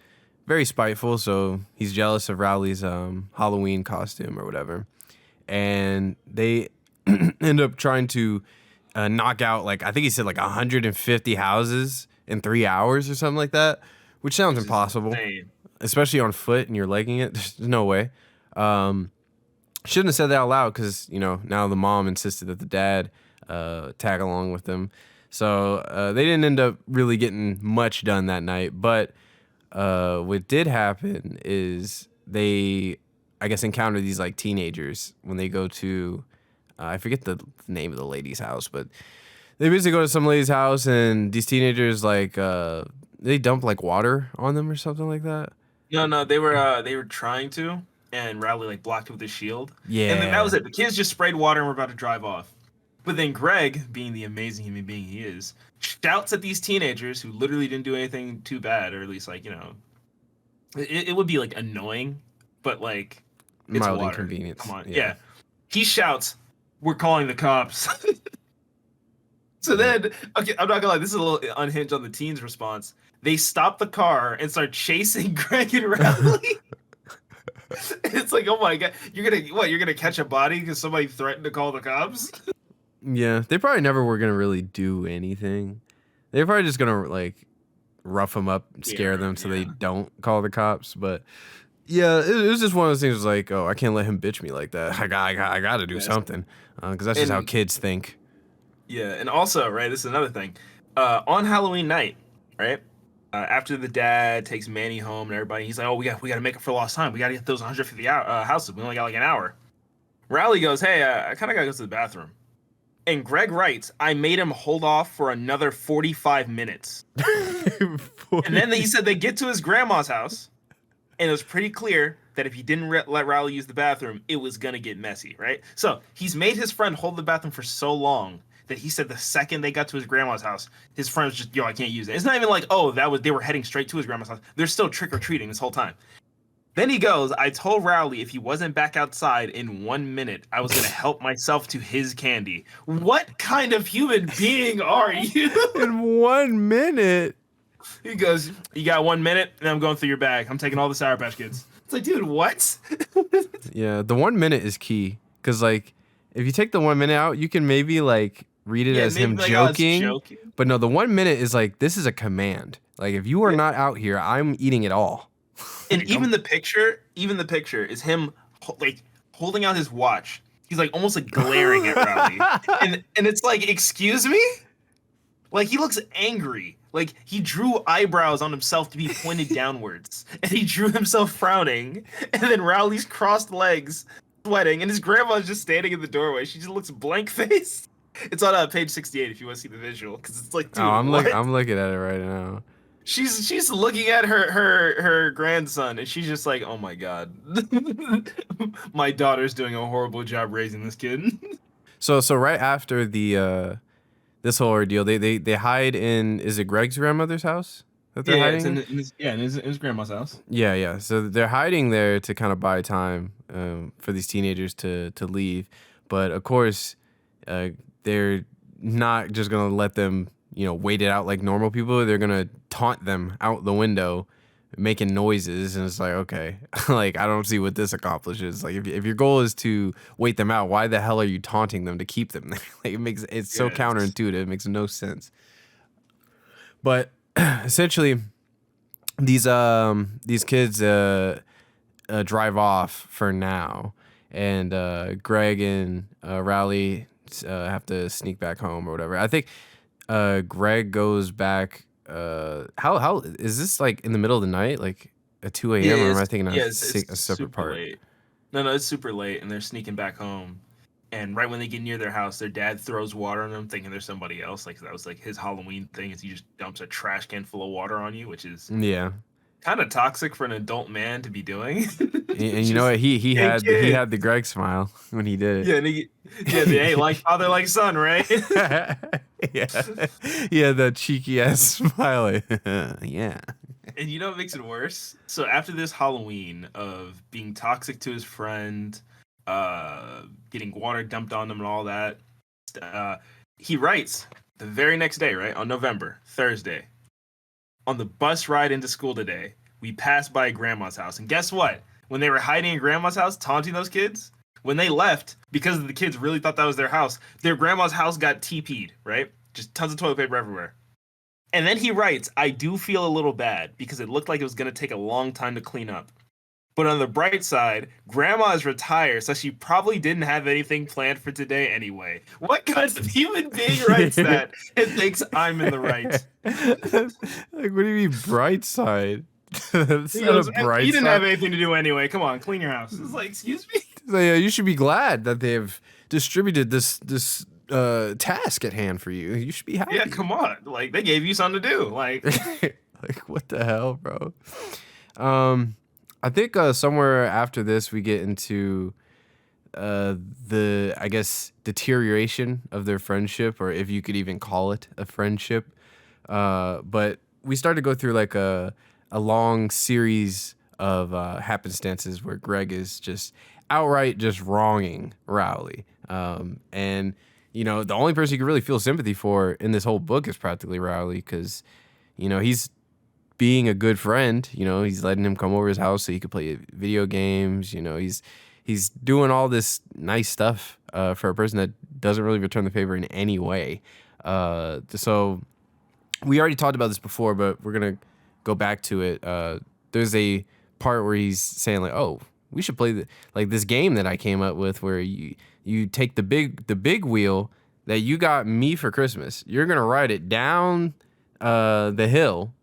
very spiteful, so he's jealous of Rowley's Halloween costume or whatever, and they end up trying to knock out, like, I think he said like 150 houses in 3 hours or something like that, which sounds impossible, especially on foot and you're legging it. There's no way. Shouldn't have said that out loud because, now the mom insisted that the dad tag along with them. So they didn't end up really getting much done that night. But what did happen is they, I guess, encounter these like teenagers when they go to, I forget the name of the lady's house, but they basically go to some lady's house and these teenagers like they dump like water on them or something like that. No, they were trying to, and Rowley like blocked it with his shield. Yeah. And then that was it. The kids just sprayed water and were about to drive off. But then Greg, being the amazing human being he is, shouts at these teenagers who literally didn't do anything too bad, or at least like, it would be like annoying, but like it's mild water. Inconvenience. Come on. Yeah. He shouts, "We're calling the cops." So then, okay, I'm not gonna lie, this is a little unhinged on the teens' response. They stop the car and start chasing Greg and Rowley. It's like, oh my God, you're gonna catch a body because somebody threatened to call the cops? Yeah, they probably never were gonna really do anything. They're probably just gonna like rough them up and scare them so they don't call the cops. But yeah, it was just one of those things. Like, oh, I can't let him bitch me like that. I got to do something because that's just how kids think. Yeah, and also, right, this is another thing. On Halloween night, right, after the dad takes Manny home and everybody, he's like, oh, we got to make up for lost time. We got to get those 150 houses. We only got like an hour. Riley goes, hey, I kind of got to go to the bathroom. And Greg writes, I made him hold off for another 45 minutes. And then he said they get to his grandma's house, and it was pretty clear that if he didn't let Riley use the bathroom, it was going to get messy, right? So he's made his friend hold the bathroom for so long that he said the second they got to his grandma's house, his friend was just, I can't use it. It's not even like, they were heading straight to his grandma's house. They're still trick-or-treating this whole time. Then he goes, I told Rowley if he wasn't back outside in 1 minute, I was going to help myself to his candy. What kind of human being are you? In 1 minute? He goes, you got 1 minute, and I'm going through your bag. I'm taking all the Sour Patch Kids. It's like, dude, what? Yeah, the 1 minute is key. Because, like, if you take the 1 minute out, you can maybe, like, read it as him joking. But no, the 1 minute is like, this is a command. Like, if you are not out here, I'm eating it all. And even the picture is him like holding out his watch. He's like almost like glaring at Rowley. and it's like, excuse me? Like, he looks angry. Like, he drew eyebrows on himself to be pointed downwards. And he drew himself frowning. And then Rowley's crossed legs, sweating. And his grandma's just standing in the doorway. She just looks blank-faced. It's on page 68 if you want to see the visual. Because it's like, dude, I'm looking at it right now. She's looking at her grandson, and she's just like, oh my God. My daughter's doing a horrible job raising this kid. So right after the this whole ordeal, they hide in, is it Greg's grandmother's house that they're hiding? It's in his grandma's house. Yeah. So they're hiding there to kind of buy time for these teenagers to leave. But of course, they're not just gonna let them, wait it out like normal people. They're gonna taunt them out the window making noises, and it's like, okay, like I don't see what this accomplishes. Like if your goal is to wait them out, why the hell are you taunting them to keep them there? Like it's so Yes. counterintuitive. It makes no sense. But essentially, these kids drive off for now, and Greg and Rowley have to sneak back home or whatever. I think Greg goes back. How is this like in the middle of the night, like at 2 a.m. or am I thinking a It's separate super part? late. No, it's super late, and they're sneaking back home. And right when they get near their house, their dad throws water on them, thinking there's somebody else. Like that was like his Halloween thing, is he just dumps a trash can full of water on you, which is Yeah, kind of toxic for an adult man to be doing. and you know Just what? He hey had he kid, had the Greg smile when he did yeah, and they ain't like father like son, right? it. Yeah, yeah, that cheeky ass smile. Yeah. And you know what makes it worse? So after this Halloween of being toxic to his friend, getting water dumped on him and all that, uh, he writes the very next day, right on November Thursday, on the bus ride into school today, we passed by Grandma's house, and guess what? When they were hiding in Grandma's house, taunting those kids, when they left because the kids really thought that was their house, their grandma's house got TP'd, right? Just tons of toilet paper everywhere. And then he writes, I do feel a little bad because it looked like it was going to take a long time to clean up. But on the bright side, Grandma is retired, so she probably didn't have anything planned for today anyway. What kind of human being writes that and thinks I'm in the right? Like, what do you mean bright side? It's He not a goes, bright You didn't side. have anything to do anyway. Come on, clean your house. It's like, excuse me? So, yeah, you should be glad that they've distributed this task at hand for you. You should be Yeah, happy. come on. Like, they gave you something to do. Like, Like, what the hell, bro? Um, I think somewhere after this we get into the, I guess, deterioration of their friendship, or if you could even call it a friendship. But we started to go through like a long series of happenstances where Greg is just outright just wronging Rowley. And the only person you can really feel sympathy for in this whole book is practically Rowley, because he's being a good friend. He's letting him come over his house so he could play video games. He's doing all this nice stuff for a person that doesn't really return the favor in any way. So we already talked about this before, but we're gonna go back to it. There's a part where he's saying like, "Oh, we should play like this game that I came up with, where you take the big wheel that you got me for Christmas. You're gonna ride it down the hill,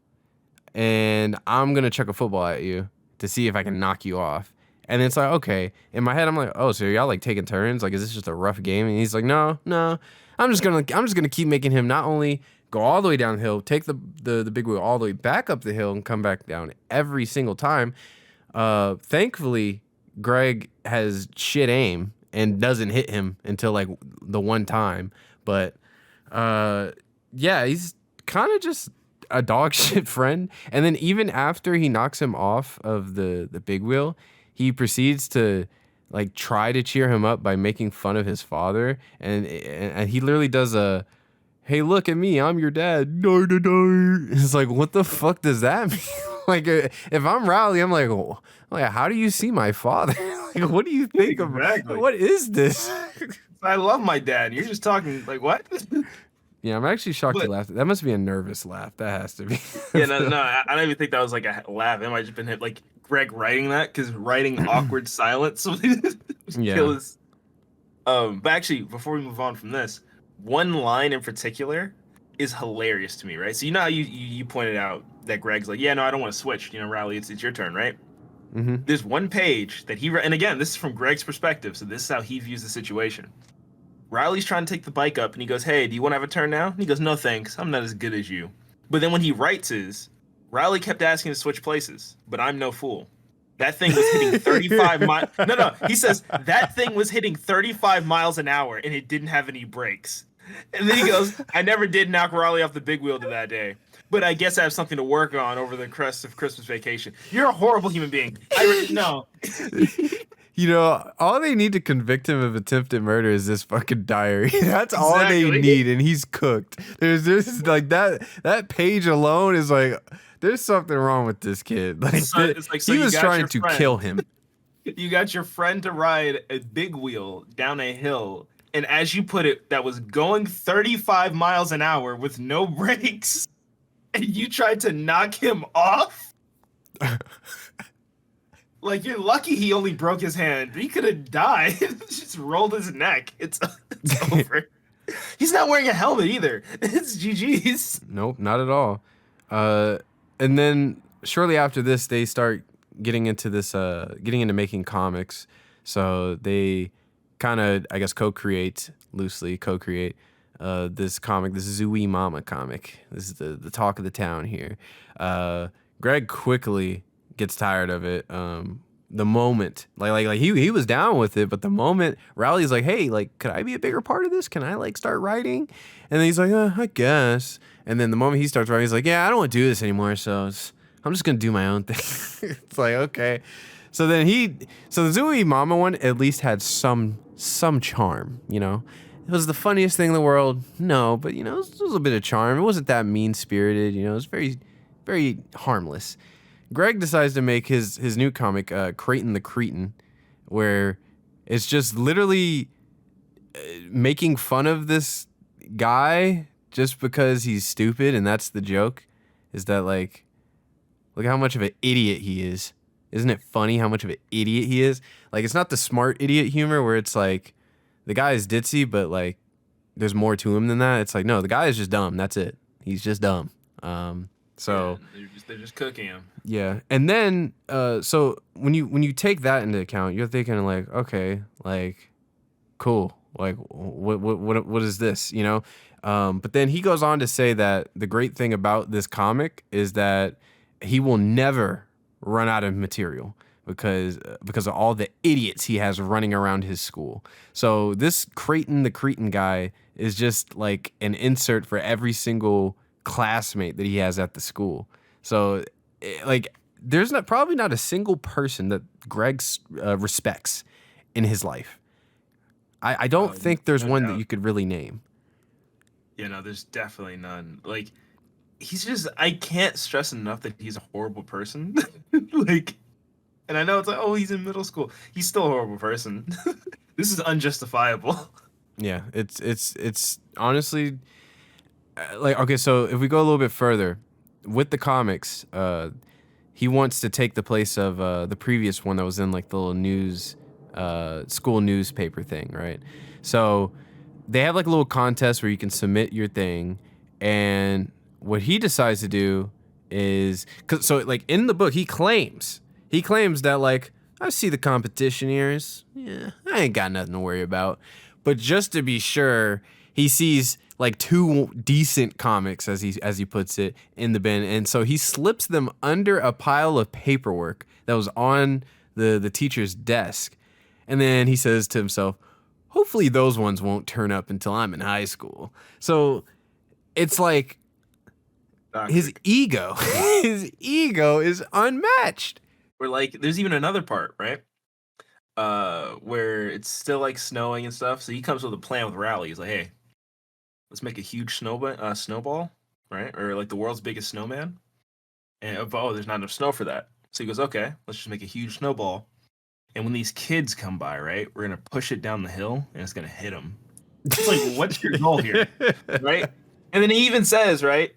and I'm gonna chuck a football at you to see if I can knock you off." And it's like, okay. In my head, I'm like, oh, so y'all like taking turns? Like, is this just a rough game? And he's like, no. I'm just gonna keep making him not only go all the way downhill, take the big wheel all the way back up the hill, and come back down every single time. Thankfully, Greg has shit aim and doesn't hit him until like the one time. But yeah, he's kind of just a dog shit friend. And then even after he knocks him off of the big wheel, he proceeds to like try to cheer him up by making fun of his father, and he literally does a, "Hey, look at me, I'm your dad." It's like, what the fuck does that mean? Like, if I'm Rowley, I'm like, how do you see my father? Like, what do you think of? exactly. What is this? I love my dad. You're just talking like, what? Yeah, I'm actually shocked you But laughed. That must be a nervous laugh. That has to be. yeah, no, I don't even think that was like a laugh. It might just been hit like Greg writing that, because writing awkward silence would kill Yeah. his. But actually, before we move on from this, one line in particular is hilarious to me, right? So you know how you pointed out that Greg's like, yeah, no, I don't want to switch. Riley, it's your turn, right? Mm-hmm. There's one page that and again, this is from Greg's perspective, so this is how he views the situation. Riley's trying to take the bike up, and he goes, "Hey, do you want to have a turn now?" And he goes, "No, thanks. I'm not as good as you." But then when he writes his, Riley kept asking to switch places, but I'm no fool. That thing was hitting 35 miles. No. He says that thing was hitting 35 miles an hour, and it didn't have any brakes. And then he goes, "I never did knock Riley off the big wheel to that day, but I guess I have something to work on over the crest of Christmas vacation." You're a horrible human being. No. You know, all they need to convict him of attempted murder is this fucking diary. That's all they Exactly. need, and he's cooked. There's this like that page alone is like there's something wrong with this kid. Like So it's like, so he you was got trying your to friend. kill him. You got your friend to ride a big wheel down a hill, and as you put it, that was going 35 miles an hour with no brakes, and you tried to knock him off? Like, you're lucky he only broke his hand. He could have died. Just rolled his neck. It's over. He's not wearing a helmet either. It's GG's. Nope, not at all. And then shortly after this, they start getting into getting into making comics. So they kind of, I guess, loosely co-create this comic, this Zooey Mama comic. This is the talk of the town here. Greg quickly gets tired of it. The moment, like he was down with it, but the moment Rowley's like, "Hey, like, could I be a bigger part of this? Can I like start writing?" And then he's like, "I guess." And then the moment he starts writing, he's like, "Yeah, I don't want to do this anymore. So I'm just gonna do my own thing." It's like, okay. So then so the Zooey Mama one at least had some charm, you know. It was the funniest thing in the world, no, but you know, it was a bit of charm. It wasn't that mean spirited, you know. It was very, very harmless. Greg decides to make his new comic, Creighton the Cretin, where it's just literally making fun of this guy just because he's stupid, and that's the joke. Is that like, look how much of an idiot he is. Isn't it funny how much of an idiot he is? Like, it's not the smart idiot humor where it's like, the guy is ditzy, but like, there's more to him than that. It's like, no, the guy is just dumb. That's it. He's just dumb. So yeah, they're just cooking him. yeah, and then so when you take that into account, you're thinking like, okay, like, cool, like what is this, you know? But then he goes on to say that the great thing about this comic is that he will never run out of material because of all the idiots he has running around his school. So this Creighton the Cretin guy is just like an insert for every single classmate that he has at the school. So like there's probably not a single person that Greg respects in his life. I don't think there's No one that doubt. you could really name. Yeah, no, there's definitely none. Like, he's just, I can't stress enough that he's a horrible person. Like, and I know it's like, oh, he's in middle school. He's still a horrible person. This is unjustifiable. Yeah, it's honestly like, okay, so if we go a little bit further with the comics, he wants to take the place of the previous one that was in like the little news school newspaper thing, right? So they have like a little contest where you can submit your thing, and what he decides to do is so like in the book he claims that like, I see the competition here is, yeah, I ain't got nothing to worry about, but just to be sure, he sees like two decent comics, as he puts it, in the bin, and so he slips them under a pile of paperwork that was on the teacher's desk, and then he says to himself, hopefully those ones won't turn up until I'm in high school. So it's like his Toxic. ego his ego is unmatched. Or like, there's even another part, right? Where it's still like snowing and stuff. So he comes with a plan with Rally. He's like, hey, let's make a huge snowball, right? Or like the world's biggest snowman. And oh, there's not enough snow for that. So he goes, okay, let's just make a huge snowball. And when these kids come by, right, we're gonna push it down the hill and it's gonna hit them. It's like, what's your goal here, right? And then he even says, right,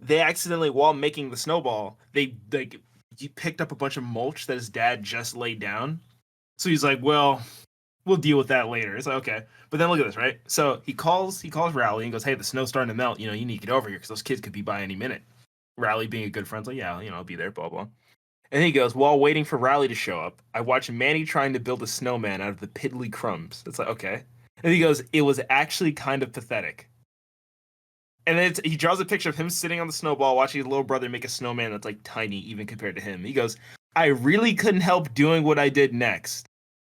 they accidentally, while making the snowball, he picked up a bunch of mulch that his dad just laid down. So he's like, well, we'll deal with that later. It's like, okay. But then look at this, right? So he calls Rowley and goes, hey, the snow's starting to melt. You know, you need to get over here because those kids could be by any minute. Rowley, being a good friend, is like, yeah, you know, I'll be there, blah, blah. And then he goes, while waiting for Rowley to show up, I watched Manny trying to build a snowman out of the piddly crumbs. It's like, okay. And he goes, it was actually kind of pathetic. And then he draws a picture of him sitting on the snowball watching his little brother make a snowman that's like tiny even compared to him. He goes, I really couldn't help doing what I did next.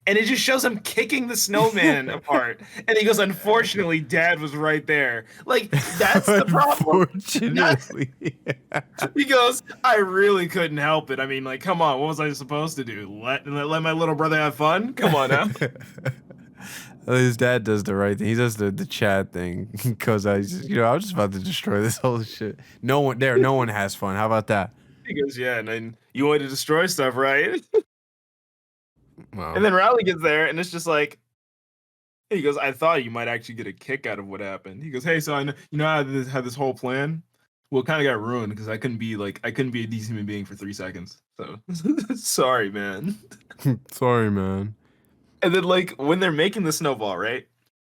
and it just shows him kicking the snowman apart. And he goes, "Unfortunately, Dad was right there." Like that's the problem. That's, Unfortunately. he goes, "I really couldn't help it. I mean, like, come on, what was I supposed to do? Let my little brother have fun? Come on now." His dad does the right thing. He does the Chad thing because I was just about to destroy this whole shit. No one has fun. How about that? He goes, "Yeah, and then you wanted to destroy stuff, right?" Wow. And then Rowley gets there, and it's just like, he goes, "I thought you might actually get a kick out of what happened." He goes, "Hey, so I know, I had this whole plan. Well, it kind of got ruined because I couldn't be a decent human being for 3 seconds. So sorry, man." Sorry, man. And then like when they're making the snowball, right?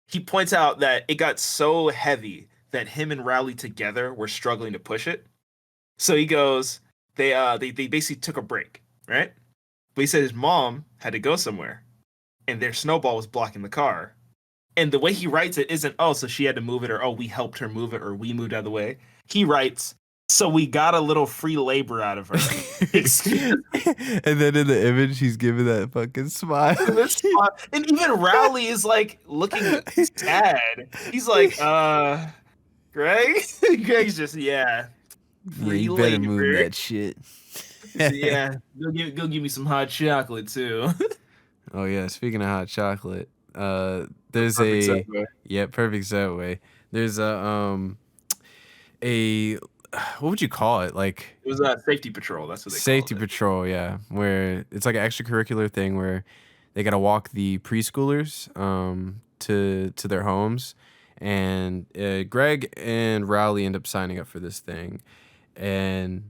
He points out that it got so heavy that him and Rowley together were struggling to push it. So he goes, they basically took a break, right? But he said his mom had to go somewhere, and their snowball was blocking the car. And the way he writes it isn't, "Oh, so she had to move it," or, "Oh, we helped her move it," or, "We moved out of the way." He writes, "So we got a little free labor out of her." And then in the image, he's giving that fucking smile. And even Rowley is like looking sad. He's like, Greg? Greg's just, yeah. Yeah, Free you better move labor. that shit. Yeah, go give me some hot chocolate too. Oh yeah, speaking of hot chocolate, there's Perfect a segue. yeah, perfect segue. There's a what would you call it? Like It was a safety patrol. That's what they safety called it. patrol, yeah, where it's like an extracurricular thing where they gotta walk the preschoolers to their homes, and Greg and Rowley end up signing up for this thing, and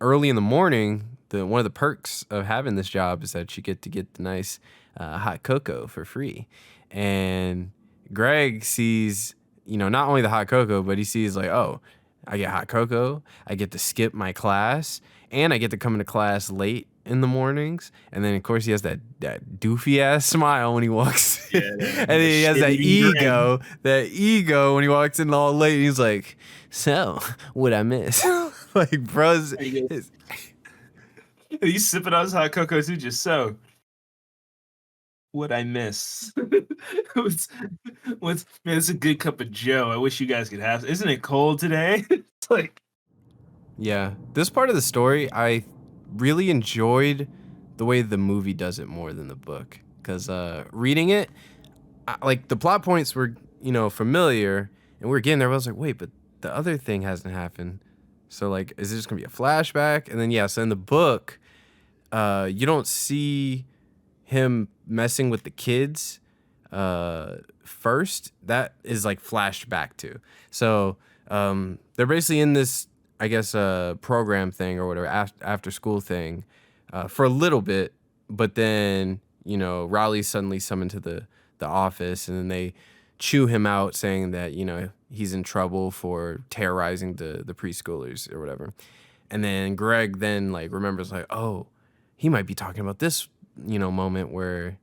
early in the morning, one of the perks of having this job is that you get to get the nice hot cocoa for free, and Greg sees not only the hot cocoa, but he sees like, oh, I get hot cocoa, I get to skip my class, and I get to come into class late in the mornings. And then of course he has that doofy ass smile when he walks in. And then he has that ego when he walks in all late. He's like, so what I miss? Like, bros, He's sipping on his hot cocoa too, just so. What I miss. what's man, it's a good cup of Joe. I wish you guys could have. Isn't it cold today? It's like, yeah, this part of the story I really enjoyed the way the movie does it more than the book, because reading it, like the plot points were familiar, and we were getting there. I was like, wait, but the other thing hasn't happened. So like, is it just gonna be a flashback? And then so in the book, you don't see him messing with the kids first. That is like flashed back to. So they're basically in this, I guess, program thing or whatever, after school thing, for a little bit, but then Raleigh's suddenly summoned to the office, and then they chew him out, saying that he's in trouble for terrorizing the preschoolers or whatever. And then Greg then like remembers like, oh, he might be talking about this moment where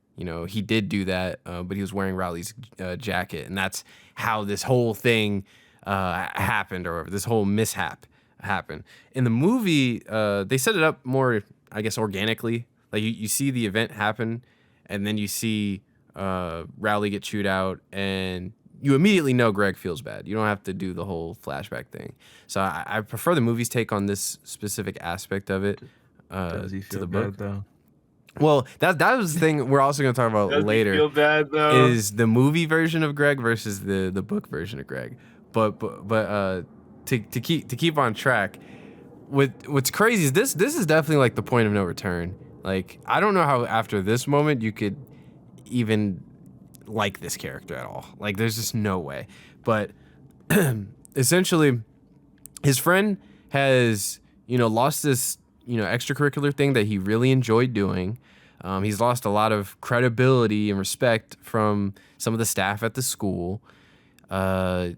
he did do that, but he was wearing Raleigh's jacket, and that's how this whole thing happened, or this whole mishap happened. In the movie, they set it up more, I guess, organically. Like you see the event happen, and then you see Rowley get chewed out, and you immediately know Greg feels bad. You don't have to do the whole flashback thing. So I prefer the movie's take on this specific aspect of it does he to feel the book. bad though? Well, that was the thing we're also going to talk about Does later. he feel bad though? Is the movie version of Greg versus the book version of Greg. But to keep on track, what's crazy is this is definitely like the point of no return. Like, I don't know how after this moment you could even like this character at all. Like, there's just no way. But essentially, his friend has lost this extracurricular thing that he really enjoyed doing. He's lost a lot of credibility and respect from some of the staff at the school. He doesn't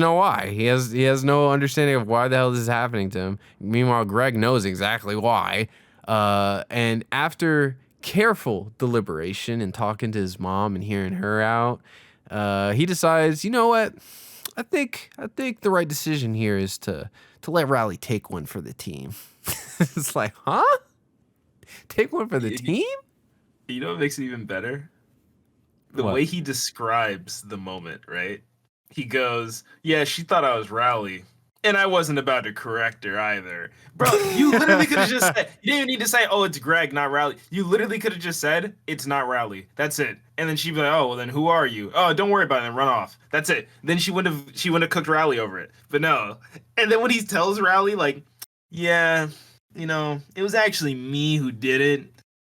know why. He has no understanding of why the hell this is happening to him. Meanwhile, Greg knows exactly why. And after careful deliberation and talking to his mom and hearing her out, he decides, you know what? I think the right decision here is to let Rowley take one for the team. It's like, huh? Take one for the team? You know what makes it even better? The What? way he describes the moment, right? He goes, "Yeah, she thought I was Rowley, and I wasn't about to correct her either." Bro, you literally could have just said, you didn't even need to say, "Oh, it's Greg, not Rowley." You literally could have just said, "It's not Rowley." That's it. And then she'd be like, "Oh, well then who are you?" "Oh, don't worry about it, and run off." That's it. Then she wouldn't have cooked Rowley over it. But no. And then when he tells Rowley, like, "Yeah, it was actually me who did it."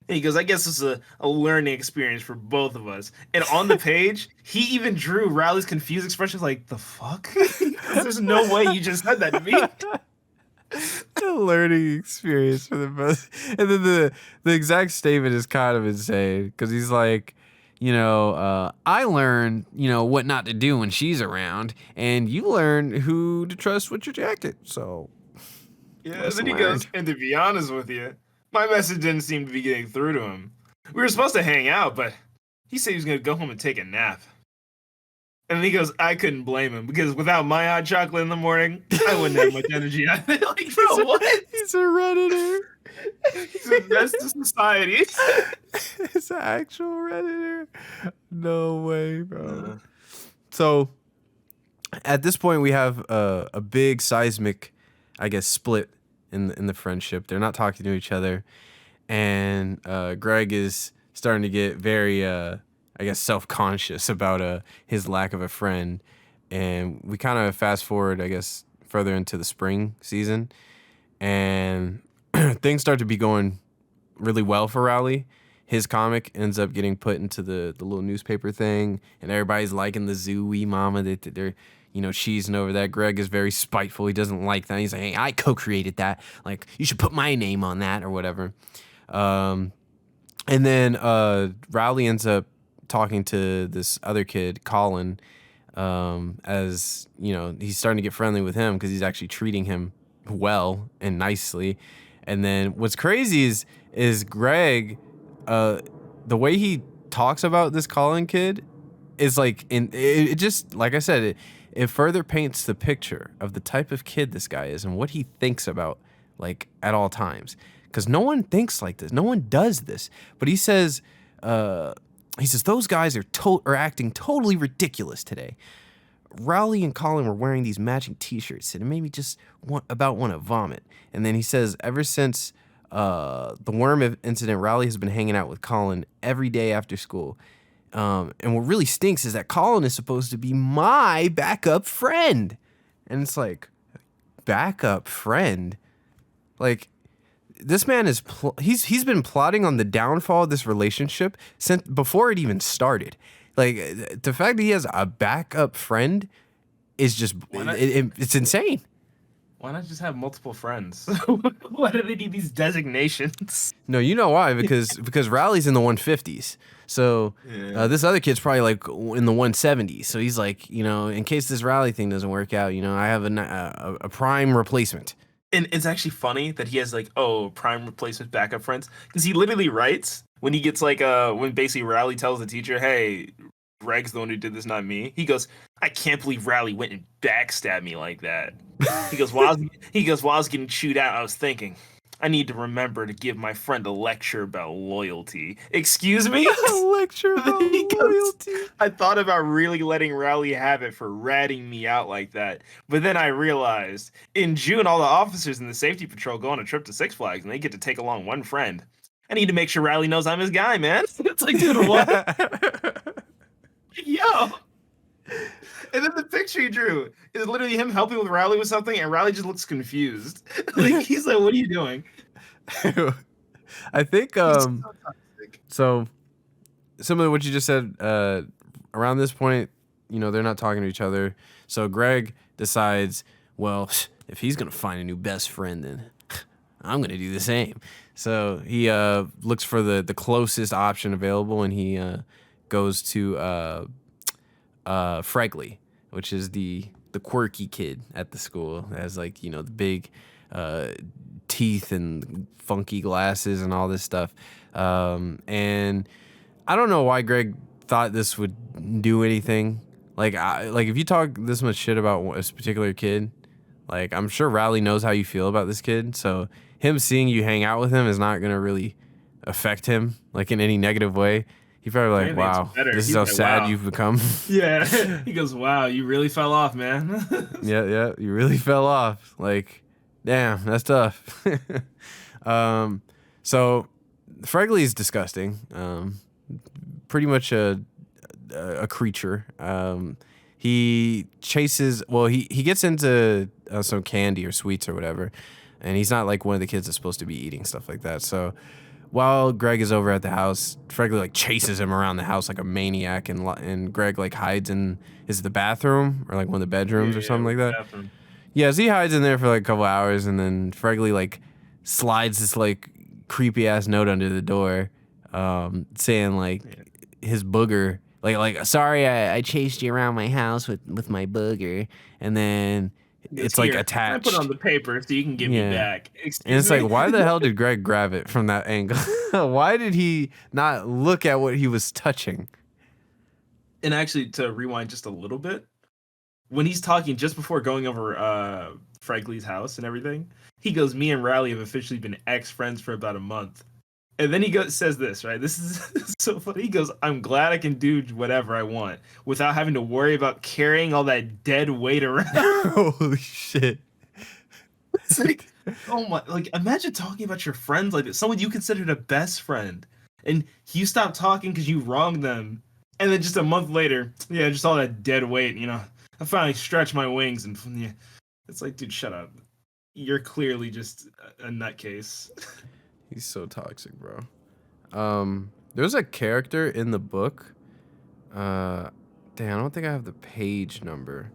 And he goes, "I guess it's a learning experience for both of us." And on the page, he even drew Riley's confused expression, like, "The fuck?" Because there's no way you just said that to me. The learning experience for the best. And then the exact statement is kind of insane because he's like, I learn, what not to do when she's around, and you learn who to trust with your jacket. So, Yeah, and then lesson he goes, learned. "And to be honest with you, my message didn't seem to be getting through to him. We were supposed to hang out, but he said he was going to go home and take a nap." And then he goes, "I couldn't blame him because without my hot chocolate in the morning, I wouldn't have much energy." Like, bro, what? He's a Redditor. He's a mess to society. It's an actual Redditor. No way, bro. Uh, So at this point, we have a big seismic, I guess, split in the friendship. They're not talking to each other, and Greg is starting to get very, I guess, self-conscious about his lack of a friend. And we kind of fast forward, I guess, further into the spring season, and things start to be going really well for Rowley. His comic ends up getting put into the little newspaper thing, and everybody's liking the Zooey Mama. They're cheesing over that. Greg is very spiteful. He doesn't like that. He's like, "Hey, I co-created that. Like, you should put my name on that or whatever." And then Rowley ends up talking to this other kid, Colin, as he's starting to get friendly with him because he's actually treating him well and nicely. And then what's crazy is Greg, the way he talks about this Colin kid is like, it just, like I said, it further paints the picture of the type of kid this guy is and what he thinks about, like, at all times. Because no one thinks like this, no one does this. But he says those guys are acting totally ridiculous today. Rowley and Colin were wearing these matching T-shirts, and it made me just want to vomit. And then he says, ever since the worm incident, Rowley has been hanging out with Colin every day after school. And what really stinks is that Colin is supposed to be my backup friend. And it's like, backup friend? Like, this man is he's been plotting on the downfall of this relationship since before it even started. Like, the fact that he has a backup friend is just it's insane. Why not just have multiple friends? Why do they need these designations? No, you know why? Because Rowley's in the 150s. So Yeah. this other kid's probably like in the 170s. So he's like, in case this Rowley thing doesn't work out, I have a prime replacement. And it's actually funny that he has like, oh, prime replacement backup friends, because he literally writes when he gets like when basically Rowley tells the teacher, "Hey, Greg's the one who did this, not me." He goes, "I can't believe Rowley went and backstabbed me like that." He goes, while I was getting chewed out, I was thinking, I need to remember to give my friend a lecture about loyalty. Excuse me? A lecture about He goes, loyalty. I thought about really letting Rowley have it for ratting me out like that. But then I realized in June, all the officers in the safety patrol go on a trip to Six Flags and they get to take along one friend. I need to make sure Rowley knows I'm his guy, man. It's like, dude, what? Yo. And then the picture he drew is literally him helping with Rowley with something, and Rowley just looks confused. Like, he's like, "What are you doing?" I think He's so toxic. so similar to what you just said, around this point, they're not talking to each other. So Greg decides, well, if he's gonna find a new best friend, then I'm gonna do the same. So he looks for the closest option available, and he goes to Fregley, which is the quirky kid at the school that has, like, the big teeth and funky glasses and all this stuff. And I don't know why Greg thought this would do anything. Like if you talk this much shit about this particular kid, like, I'm sure Riley knows how you feel about this kid. So him seeing you hang out with him is not gonna really affect him like in any negative way. He probably If like, anything, it's wow, better. this is He's how like, sad wow. you've become. Yeah. He goes, wow, you really fell off, man. Yeah, you really fell off. Like, damn, that's tough. um, so Fregley's disgusting. Pretty much a creature. He chases. Well, he gets into some candy or sweets or whatever, and he's not like one of the kids that's supposed to be eating stuff like that. So while Greg is over at the house, Fregley like chases him around the house like a maniac, and Greg like hides in the bathroom or like one of the bedrooms or Yeah, something like with the that. bathroom. Yeah, so he hides in there for like a couple hours, and then Fregley like slides this like creepy ass note under the door, saying like Yeah. his booger, like sorry I chased you around my house with my booger, and then He goes, it's like here, I put on attached. the paper so you can get me Yeah, back. and Excuse it's like, me? why the hell did Greg grab it from that angle? Why did he not look at what he was touching? And actually, to rewind just a little bit, when he's talking just before going over Frankly's house and everything, he goes, "Me and Riley have officially been ex-friends for about a month." And then he says this, right? This is so funny. He goes, "I'm glad I can do whatever I want without having to worry about carrying all that dead weight around." Holy shit! It's like, oh my, like imagine talking about your friends like this, someone you considered a best friend, and you stop talking because you wronged them, and then just a month later, yeah, just all that dead weight, I finally stretched my wings, and yeah, it's like, dude, shut up. You're clearly just a nutcase. He's so toxic, bro. There's a character in the book. Damn, I don't think I have the page number,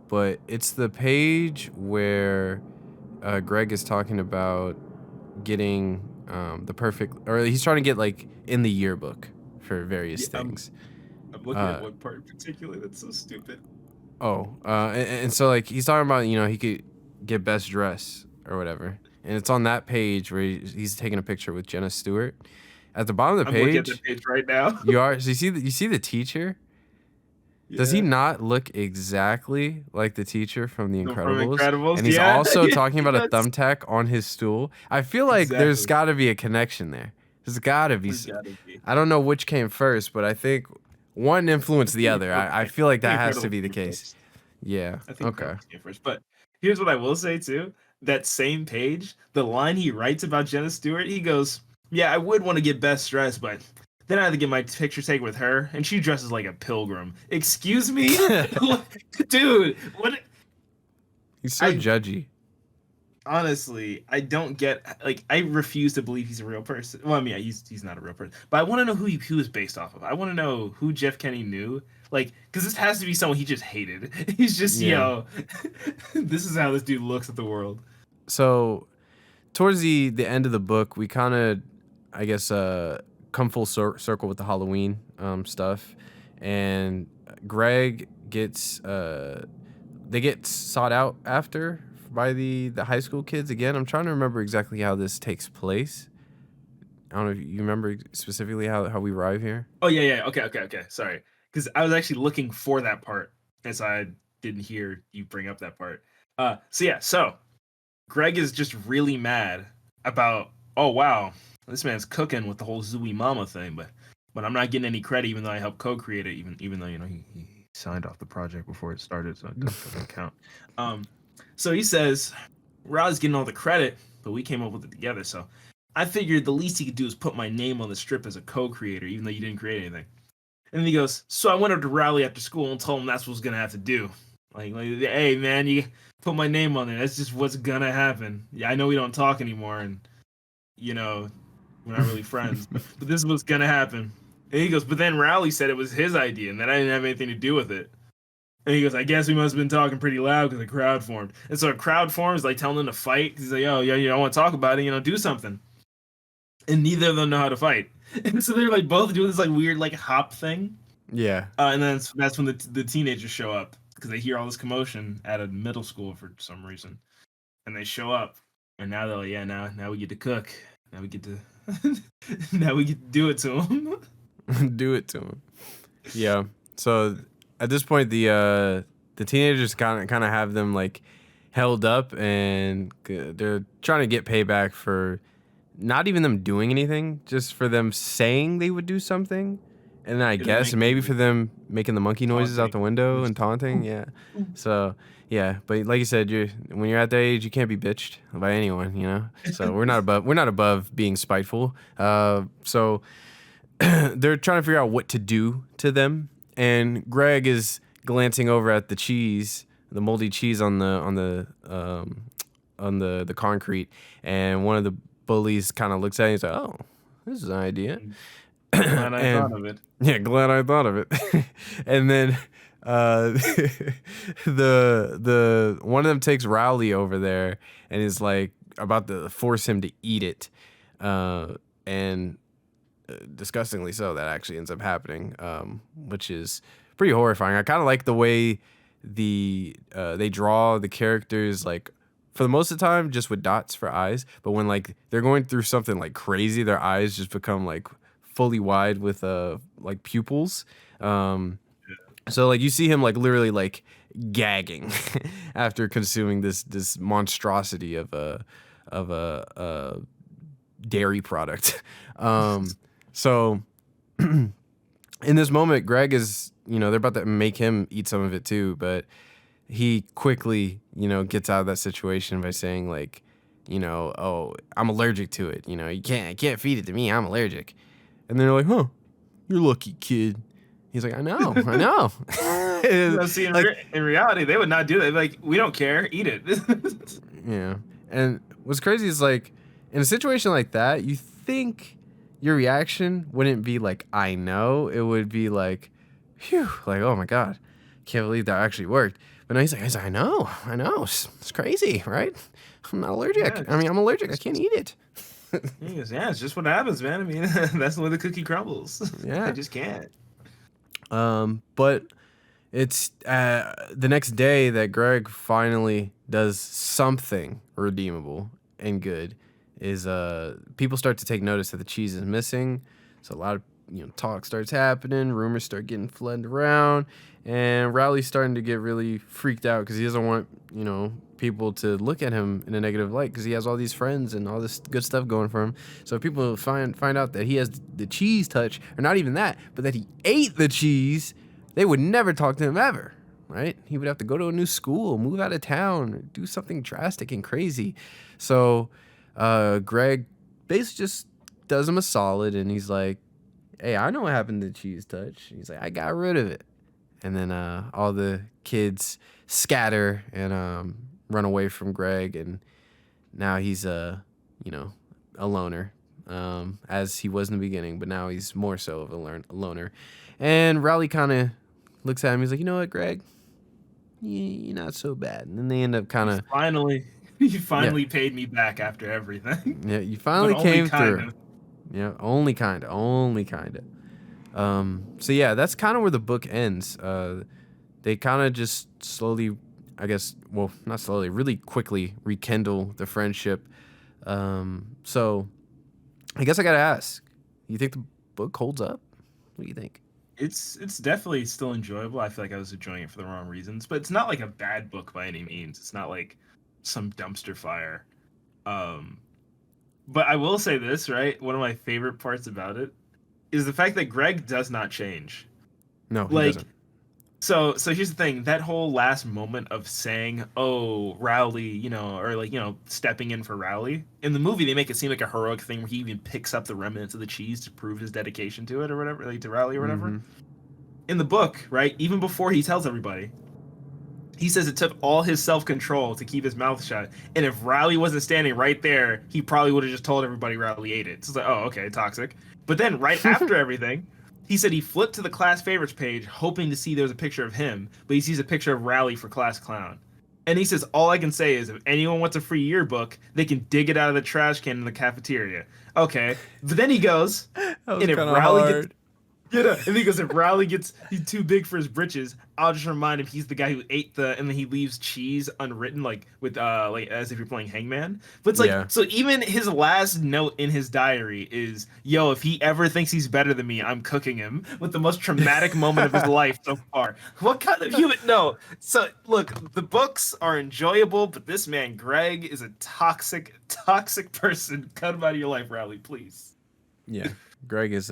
but it's the page where Greg is talking about getting the perfect, or he's trying to get like in the yearbook for various Yeah, things. I'm looking at one part in particular that's so stupid. And so like he's talking about, he could get best dress or whatever, and it's on that page where he's taking a picture with Jenna Stewart. At the bottom of the I'm looking at the page, page right now. so you see the teacher. Does he Yeah. not look exactly like the teacher from The No, from Incredibles? Incredibles, And he's yeah. also Yeah, talking he about a does. thumbtack on his stool. I feel like there's Exactly. got to be a connection there. There's got to be. There's gotta be. I don't know which came first, but I think one influenced the other. I feel like that The has to Incredibles be the came case. first. Yeah. I think Okay. Incredibles came first. But here's what I will say too. That same page, the line he writes about Jenna Stewart, he goes, "Yeah, I would want to get best dressed, but then I had to get my picture taken with her, and she dresses like a pilgrim." Excuse me, dude. What? He's so I judgy. honestly, I don't get. Like, I refuse to believe he's a real person. Well, I mean, he's not a real person, but I want to know who he was based off of. I want to know who Jeff Kenny knew. Like, because this has to be someone he just hated. He's just, Yeah. this is how this dude looks at the world. So towards the end of the book, we kind of, I guess, come full circle with the Halloween stuff, and Greg gets they get sought out after by the high school kids again. I'm trying to remember exactly how this takes place. I don't know if you remember specifically how we arrive here. Oh yeah. Okay. Sorry, because I was actually looking for that part, and so I didn't hear you bring up that part. So Greg is just really mad about. Oh wow, this man's cooking with the whole Zooey Mama thing, but I'm not getting any credit, even though I helped co-create it, even though he signed off the project before it started, so it doesn't count. So he says Rod's getting all the credit, but we came up with it together, so I figured the least he could do is put my name on the strip as a co-creator, even though you didn't create anything. And then he goes, so I went up to Rowley after school and told him that's what's gonna have to do. Like, hey man, you put my name on there. That's just what's gonna happen. Yeah, I know we don't talk anymore, and we're not really friends, but this is what's gonna happen. And he goes, but then Rowley said it was his idea and that I didn't have anything to do with it. And he goes, I guess we must have been talking pretty loud because the crowd formed. And so a crowd forms, like telling them to fight. He's like, oh, yeah, you don't want to talk about it, do something. And neither of them know how to fight. And so they're like both doing this like weird like hop thing. Yeah. And then that's when the teenagers show up because they hear all this commotion at a middle school for some reason. And they show up. And now they're like, yeah, now we get to cook. Now we get to do it to them. Do it to him. Yeah. So at this point, the teenagers kind of have them like held up, and they're trying to get payback for not even them doing anything, just for them saying they would do something. And then I And then guess making maybe like for them making the monkey noises out taunting. the window and Just, taunting. "Ooh, Yeah. ooh." So, yeah. But like you said, when you're at that age, you can't be bitched by anyone, you know? So we're not above being spiteful. So they're trying to figure out what to do to them. And Greg is glancing over at the cheese, the moldy cheese on the concrete, and one of the bullies kind of looks at it and he's like, "Oh, this is an idea." Glad I thought And of it. yeah, glad I thought of it. And then uh, the one of them takes Rowley over there and is like about to force him to eat it, and disgustingly so, that actually ends up happening, which is pretty horrifying. I kind of like the way they draw the characters, like for the most of the time just with dots for eyes, but when like they're going through something like crazy, their eyes just become like fully wide with like pupils. So like you see him like literally like gagging after consuming this monstrosity of a dairy product. So in this moment, Greg is, they're about to make him eat some of it too, but he quickly, gets out of that situation by saying like, "Oh, I'm allergic to it. You can't feed it to me. I'm allergic." And they're like, "Huh, you're lucky, kid." He's like, "I know, I know." No, see, Like, in reality, they would not do that. They'd be like, we don't care, eat it. yeah. And what's crazy is like in a situation like that, you think your reaction wouldn't be like, "I know." It would be like, "Phew," like, "Oh my God, can't believe that actually worked." But no, he's like, I know. It's crazy, right? I'm not allergic. Yeah, I mean, I'm allergic. I can't eat it. he goes, yeah, it's just what happens, man. I mean, that's the way the cookie crumbles. I Yeah. just can't. But it's the next day that Greg finally does something redeemable and good. Is people start to take notice that the cheese is missing, so a lot of talk starts happening, rumors start getting flooded around, and Rowley's starting to get really freaked out because he doesn't want people to look at him in a negative light because he has all these friends and all this good stuff going for him. So if people find out that he has the cheese touch, or not even that, but that he ate the cheese, they would never talk to him ever, right? He would have to go to a new school, move out of town, or do something drastic and crazy. So Greg basically just does him a solid, and he's like, "Hey, I know what happened to Cheese Touch." He's like, "I got rid of it." And then all the kids scatter and run away from Greg, and now he's a loner, as he was in the beginning, but now he's more so of a loner. And Rowley kind of looks at him. He's like, "You know what, Greg? You're not so bad." And then they end up kind You of, finally, you yeah, finally paid me back after everything, yeah, you but finally only came kind through. of. Yeah, only kinda. So yeah, that's kind of where the book ends. They kind of just slowly, I guess, well, not slowly, really quickly rekindle the friendship. So I guess I gotta ask, you think the book holds up? What do you think? It's definitely still enjoyable. I feel like I was enjoying it for the wrong reasons, but it's not like a bad book by any means. It's not like some dumpster fire. Um, but I will say this, right? One of my favorite parts about it is the fact that Greg does not change. No, he Like, doesn't. so here's the thing: that whole last moment of saying, "Oh, Rowley," or like stepping in for Rowley. In the movie, they make it seem like a heroic thing where he even picks up the remnants of the cheese to prove his dedication to it or whatever, like to Rowley or whatever. Mm-hmm. In the book, right, even before he tells everybody, he says it took all his self-control to keep his mouth shut. And if Riley wasn't standing right there, he probably would have just told everybody Riley ate it. So it's like, oh, okay, toxic. But then right after everything, he said he flipped to the class favorites page, hoping to see there was a picture of him, but he sees a picture of Rowley for class clown. And he says, all I can say is if anyone wants a free yearbook, they can dig it out of the trash can in the cafeteria. Okay. But then he goes, That was and if kind of Rowley gets hard. You know, and he goes, if Rowley gets he's too big for his britches, I'll just remind him he's the guy who ate and then he leaves cheese unwritten, like with like as if you're playing Hangman. But it's like, Yeah. so even his last note in his diary is, "Yo, if he ever thinks he's better than me, I'm cooking him." With the most traumatic moment of his life so far. What kind of human? No. So look, the books are enjoyable, but this man Greg is a toxic person. Cut him out of your life, Rowley, please. Yeah. Greg is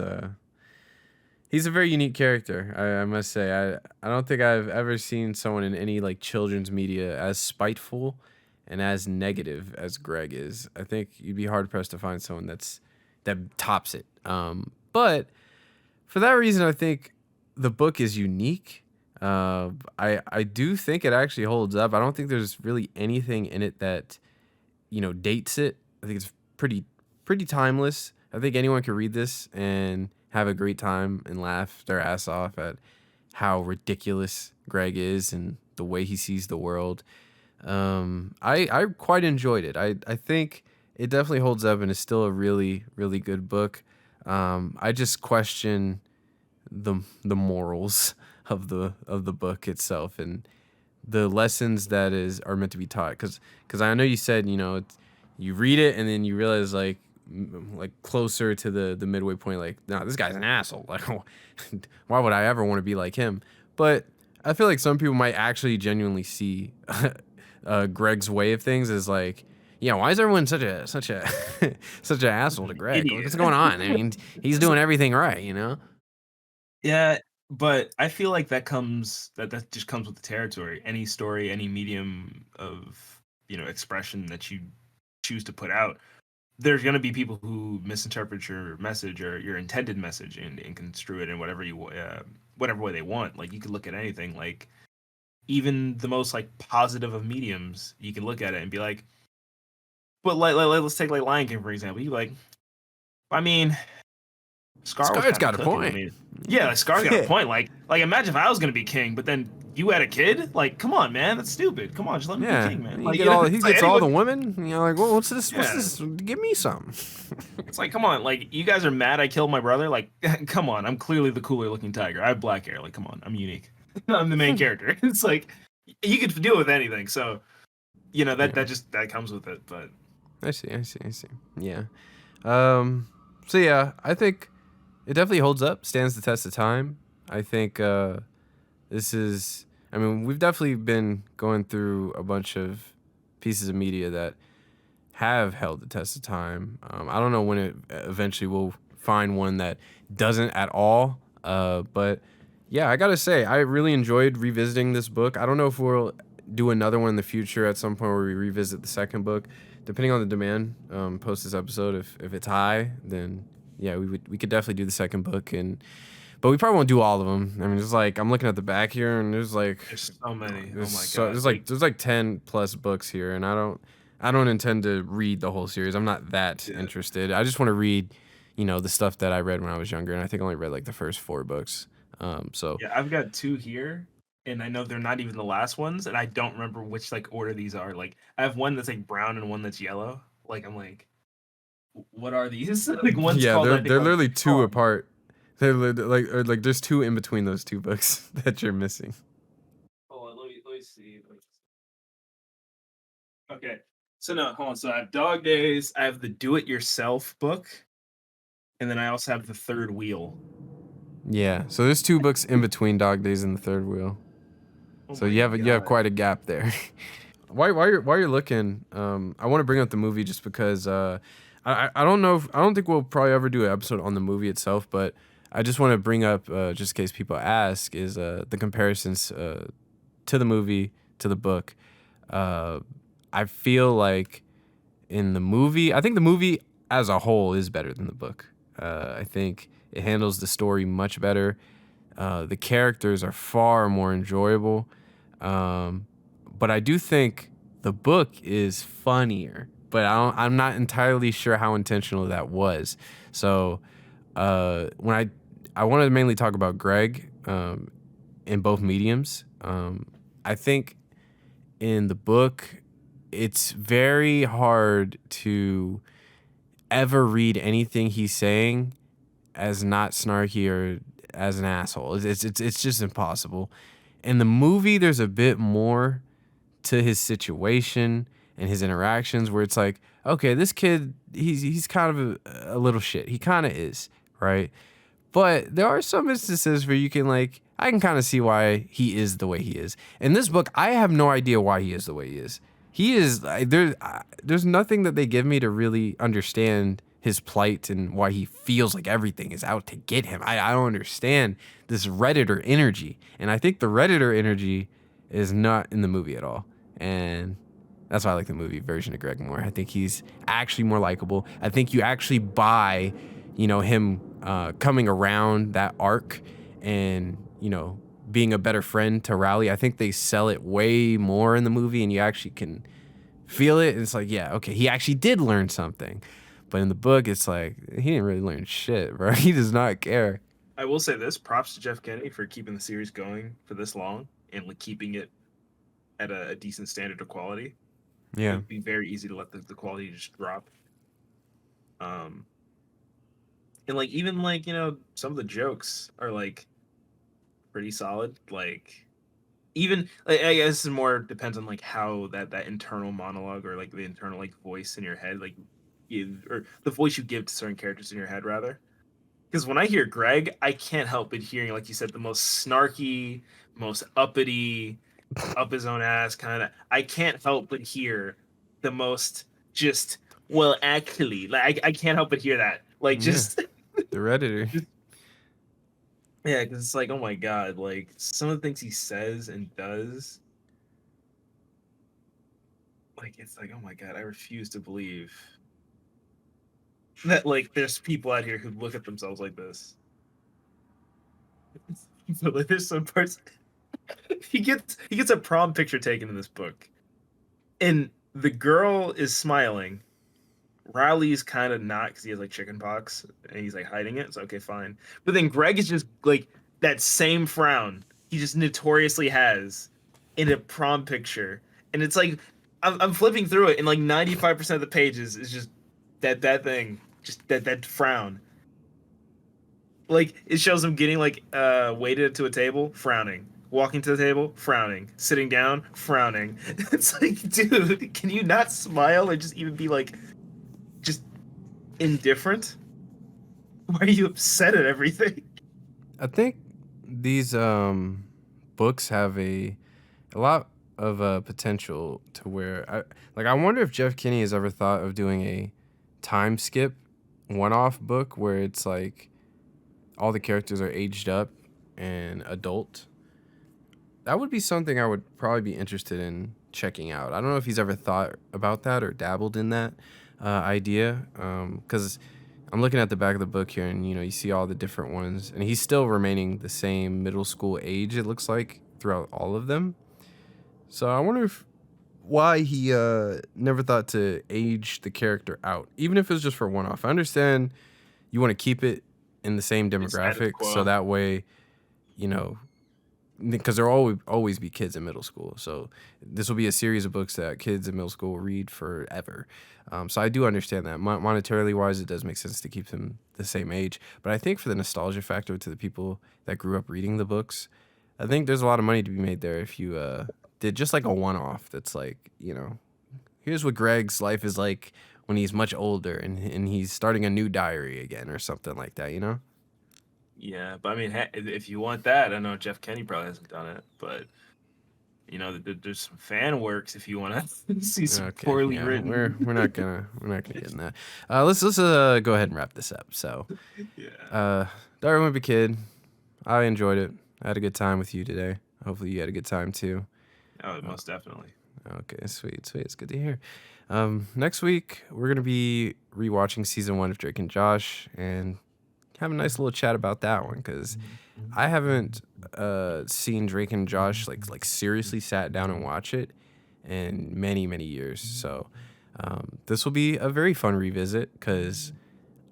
he's a very unique character. I must say. I don't think I've ever seen someone in any like children's media as spiteful and as negative as Greg is. I think you'd be hard pressed to find someone that tops it. But for that reason, I think the book is unique. I do think it actually holds up. I don't think there's really anything in it that dates it. I think it's pretty timeless. I think anyone could read this and have a great time and laugh their ass off at how ridiculous Greg is and the way he sees the world. I quite enjoyed it. I think it definitely holds up and is still a really really good book. I just question the morals of the book itself and the lessons that are meant to be taught. Because I know you said you read it and then you realize like closer to the midway point, like, no, this guy's an asshole. Like, why would I ever want to be like him? But I feel like some people might actually genuinely see Greg's way of things as like, yeah, why is everyone such a such an asshole to Greg? Like, Idiot. what's going on? I mean, he's doing everything right, you know? Yeah, but I feel like that just comes with the territory. Any story, any medium of expression that you choose to put out, there's going to be people who misinterpret your message or your intended message and construe it in whatever way they want. Like you could look at anything, like even the most like positive of mediums, you can look at it and be like, but let's take like Lion King for example. You like, I mean, Scar was Scar's kind of got a cooking. I point. mean, yeah, like Scar got a point. Like imagine if I was gonna be king, but then you had a kid. Like, come on, man, that's stupid. Come on, just let me be Yeah, king, man. he Like, get all he it's like gets all anyone. the women. Like, well, what's this? What's Yeah, this? Give me some. it's like, come on, like you guys are mad I killed my brother. Like, come on, I'm clearly the cooler looking tiger. I have black hair. Like, come on, I'm unique. I'm the main character. It's like you could deal with anything. So that Yeah, that comes with it. But I see. Yeah. Um. So yeah, I think it definitely holds up, stands the test of time. I think this is. I mean, we've definitely been going through a bunch of pieces of media that have held the test of time. I don't know when it eventually will find one that doesn't at all. But yeah, I gotta say, I really enjoyed revisiting this book. I don't know if we'll do another one in the future at some point where we revisit the second book, depending on the demand. Post this episode, if it's high, then yeah, we could definitely do the second book but we probably won't do all of them. I mean, it's like I'm looking at the back here, and there's like there's so many. Oh my god. there's like 10 plus books here, and I don't intend to read the whole series. I'm not that Yeah. interested. I just want to read, the stuff that I read when I was younger, and I think I only read like the first 4 books. So Yeah, I've got two here, and I know they're not even the last ones, and I don't remember which like order these are. Like, I have one that's like brown and one that's yellow. Like, I'm like, what are these? Like, one's yeah, called they're I think they're like literally two Calm. apart. Like there's two in between those 2 books that you're missing. Hold on, let me see. Okay, so no, hold on. So I have Dog Days. I have the Do It Yourself book, and then I also have the Third Wheel. Yeah, so there's 2 books in between Dog Days and the Third Wheel. Oh So my you have god. quite a gap there. While you're looking, I want to bring up the movie just because I don't know I don't think we'll probably ever do an episode on the movie itself, but I just want to bring up just in case people ask is the comparisons to the movie to the book. Uh, I feel like in the movie, I think the movie as a whole is better than the book. I think it handles the story much better. The characters are far more enjoyable. Um, but I do think the book is funnier. But I'm not entirely sure how intentional that was. So when I want to mainly talk about Greg in both mediums. I think in the book, it's very hard to ever read anything he's saying as not snarky or as an asshole. It's just impossible. In the movie, there's a bit more to his situation and his interactions where it's like, okay, this kid, he's kind of a little shit. He kind of is, right? But there are some instances where you can like, I can kind of see why he is the way he is. In this book, I have no idea why he is the way he is. He is there's nothing that they give me to really understand his plight and why he feels like everything is out to get him. I don't understand this Redditor energy. And I think the Redditor energy is not in the movie at all. And that's why I like the movie version of Greg more. I think he's actually more likable. I think you actually buy, him coming around that arc and, being a better friend to Rowley. I think they sell it way more in the movie and you actually can feel it. And it's like, yeah, okay, he actually did learn something. But in the book, it's like, he didn't really learn shit, bro. He does not care. I will say this: props to Jeff Kennedy for keeping the series going for this long and like keeping it at a decent standard of quality. Yeah. It'd be very easy to let the quality just drop. And like even like some of the jokes are like pretty solid. Like even like, I guess this is more depends on like how that internal monologue or like the internal like voice in your head like or the voice you give to certain characters in your head rather. Because when I hear Greg, I can't help but hearing, like you said, the most snarky, most uppity, up his own ass kind of. I can't help but hear the most just, well, actually, like I can't help but hear that. Like just, The Redditor. Yeah, because it's like, oh my god, like some of the things he says and does, like it's like, oh my god, I refuse to believe that like there's people out here who look at themselves like this. So like there's some parts he gets a prom picture taken in this book, and the girl is smiling. Riley's kind of not because he has like chicken pox and he's like hiding it. So okay, fine. But then Greg is just like that same frown he just notoriously has in a prom picture, and it's like I'm flipping through it, and like 95% of the pages is just that thing, just that frown. Like it shows him getting like weighted to a table, frowning. Walking to the table, frowning. Sitting down, frowning. It's like, dude, can you not smile or just even be like just indifferent? Why are you upset at everything? I think these books have a lot of potential to where I wonder if Jeff Kinney has ever thought of doing a time skip one-off book where it's like all the characters are aged up and adult. That would be something I would probably be interested in checking out. I don't know if he's ever thought about that or dabbled in that idea, because I'm looking at the back of the book here, and you see all the different ones, and he's still remaining the same middle school age. It looks like throughout all of them. So I wonder why he never thought to age the character out, even if it was just for one-off. I understand you want to keep it in the same demographic, so that way, because there will always be kids in middle school. So this will be a series of books that kids in middle school will read forever. So I do understand that. Monetarily wise, it does make sense to keep them the same age. But I think for the nostalgia factor to the people that grew up reading the books, I think there's a lot of money to be made there if you did just like a one-off that's like, here's what Greg's life is like when he's much older and he's starting a new diary again or something like that, Yeah, but I mean, if you want that, I know Jeff Kenny probably hasn't done it, but there's some fan works if you want to see some poorly written. We're not gonna get in that. Let's go ahead and wrap this up. So, yeah. Diary of a Wimpy Kid, I enjoyed it. I had a good time with you today. Hopefully, you had a good time too. Oh, most definitely. Okay, sweet. It's good to hear. Next week we're gonna be rewatching season 1 of Drake and Josh and have a nice little chat about that one because I haven't seen Drake and Josh like seriously sat down and watch it in many years. So this will be a very fun revisit because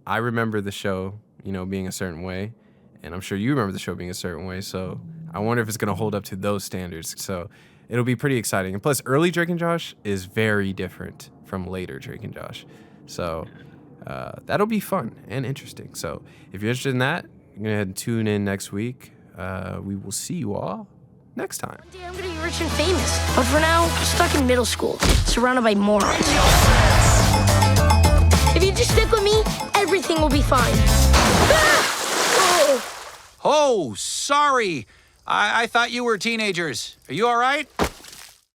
I remember the show, being a certain way, and I'm sure you remember the show being a certain way. So I wonder if it's gonna hold up to those standards. So it'll be pretty exciting. And plus, early Drake and Josh is very different from later Drake and Josh. So that'll be fun and interesting. So if you're interested in that, Go ahead and tune in next week. We will see you all next time. One day I'm gonna be rich and famous, but for now, I'm stuck in middle school, surrounded by morons. If you just stick with me, everything will be fine. Oh, sorry. I thought you were teenagers. Are you all right?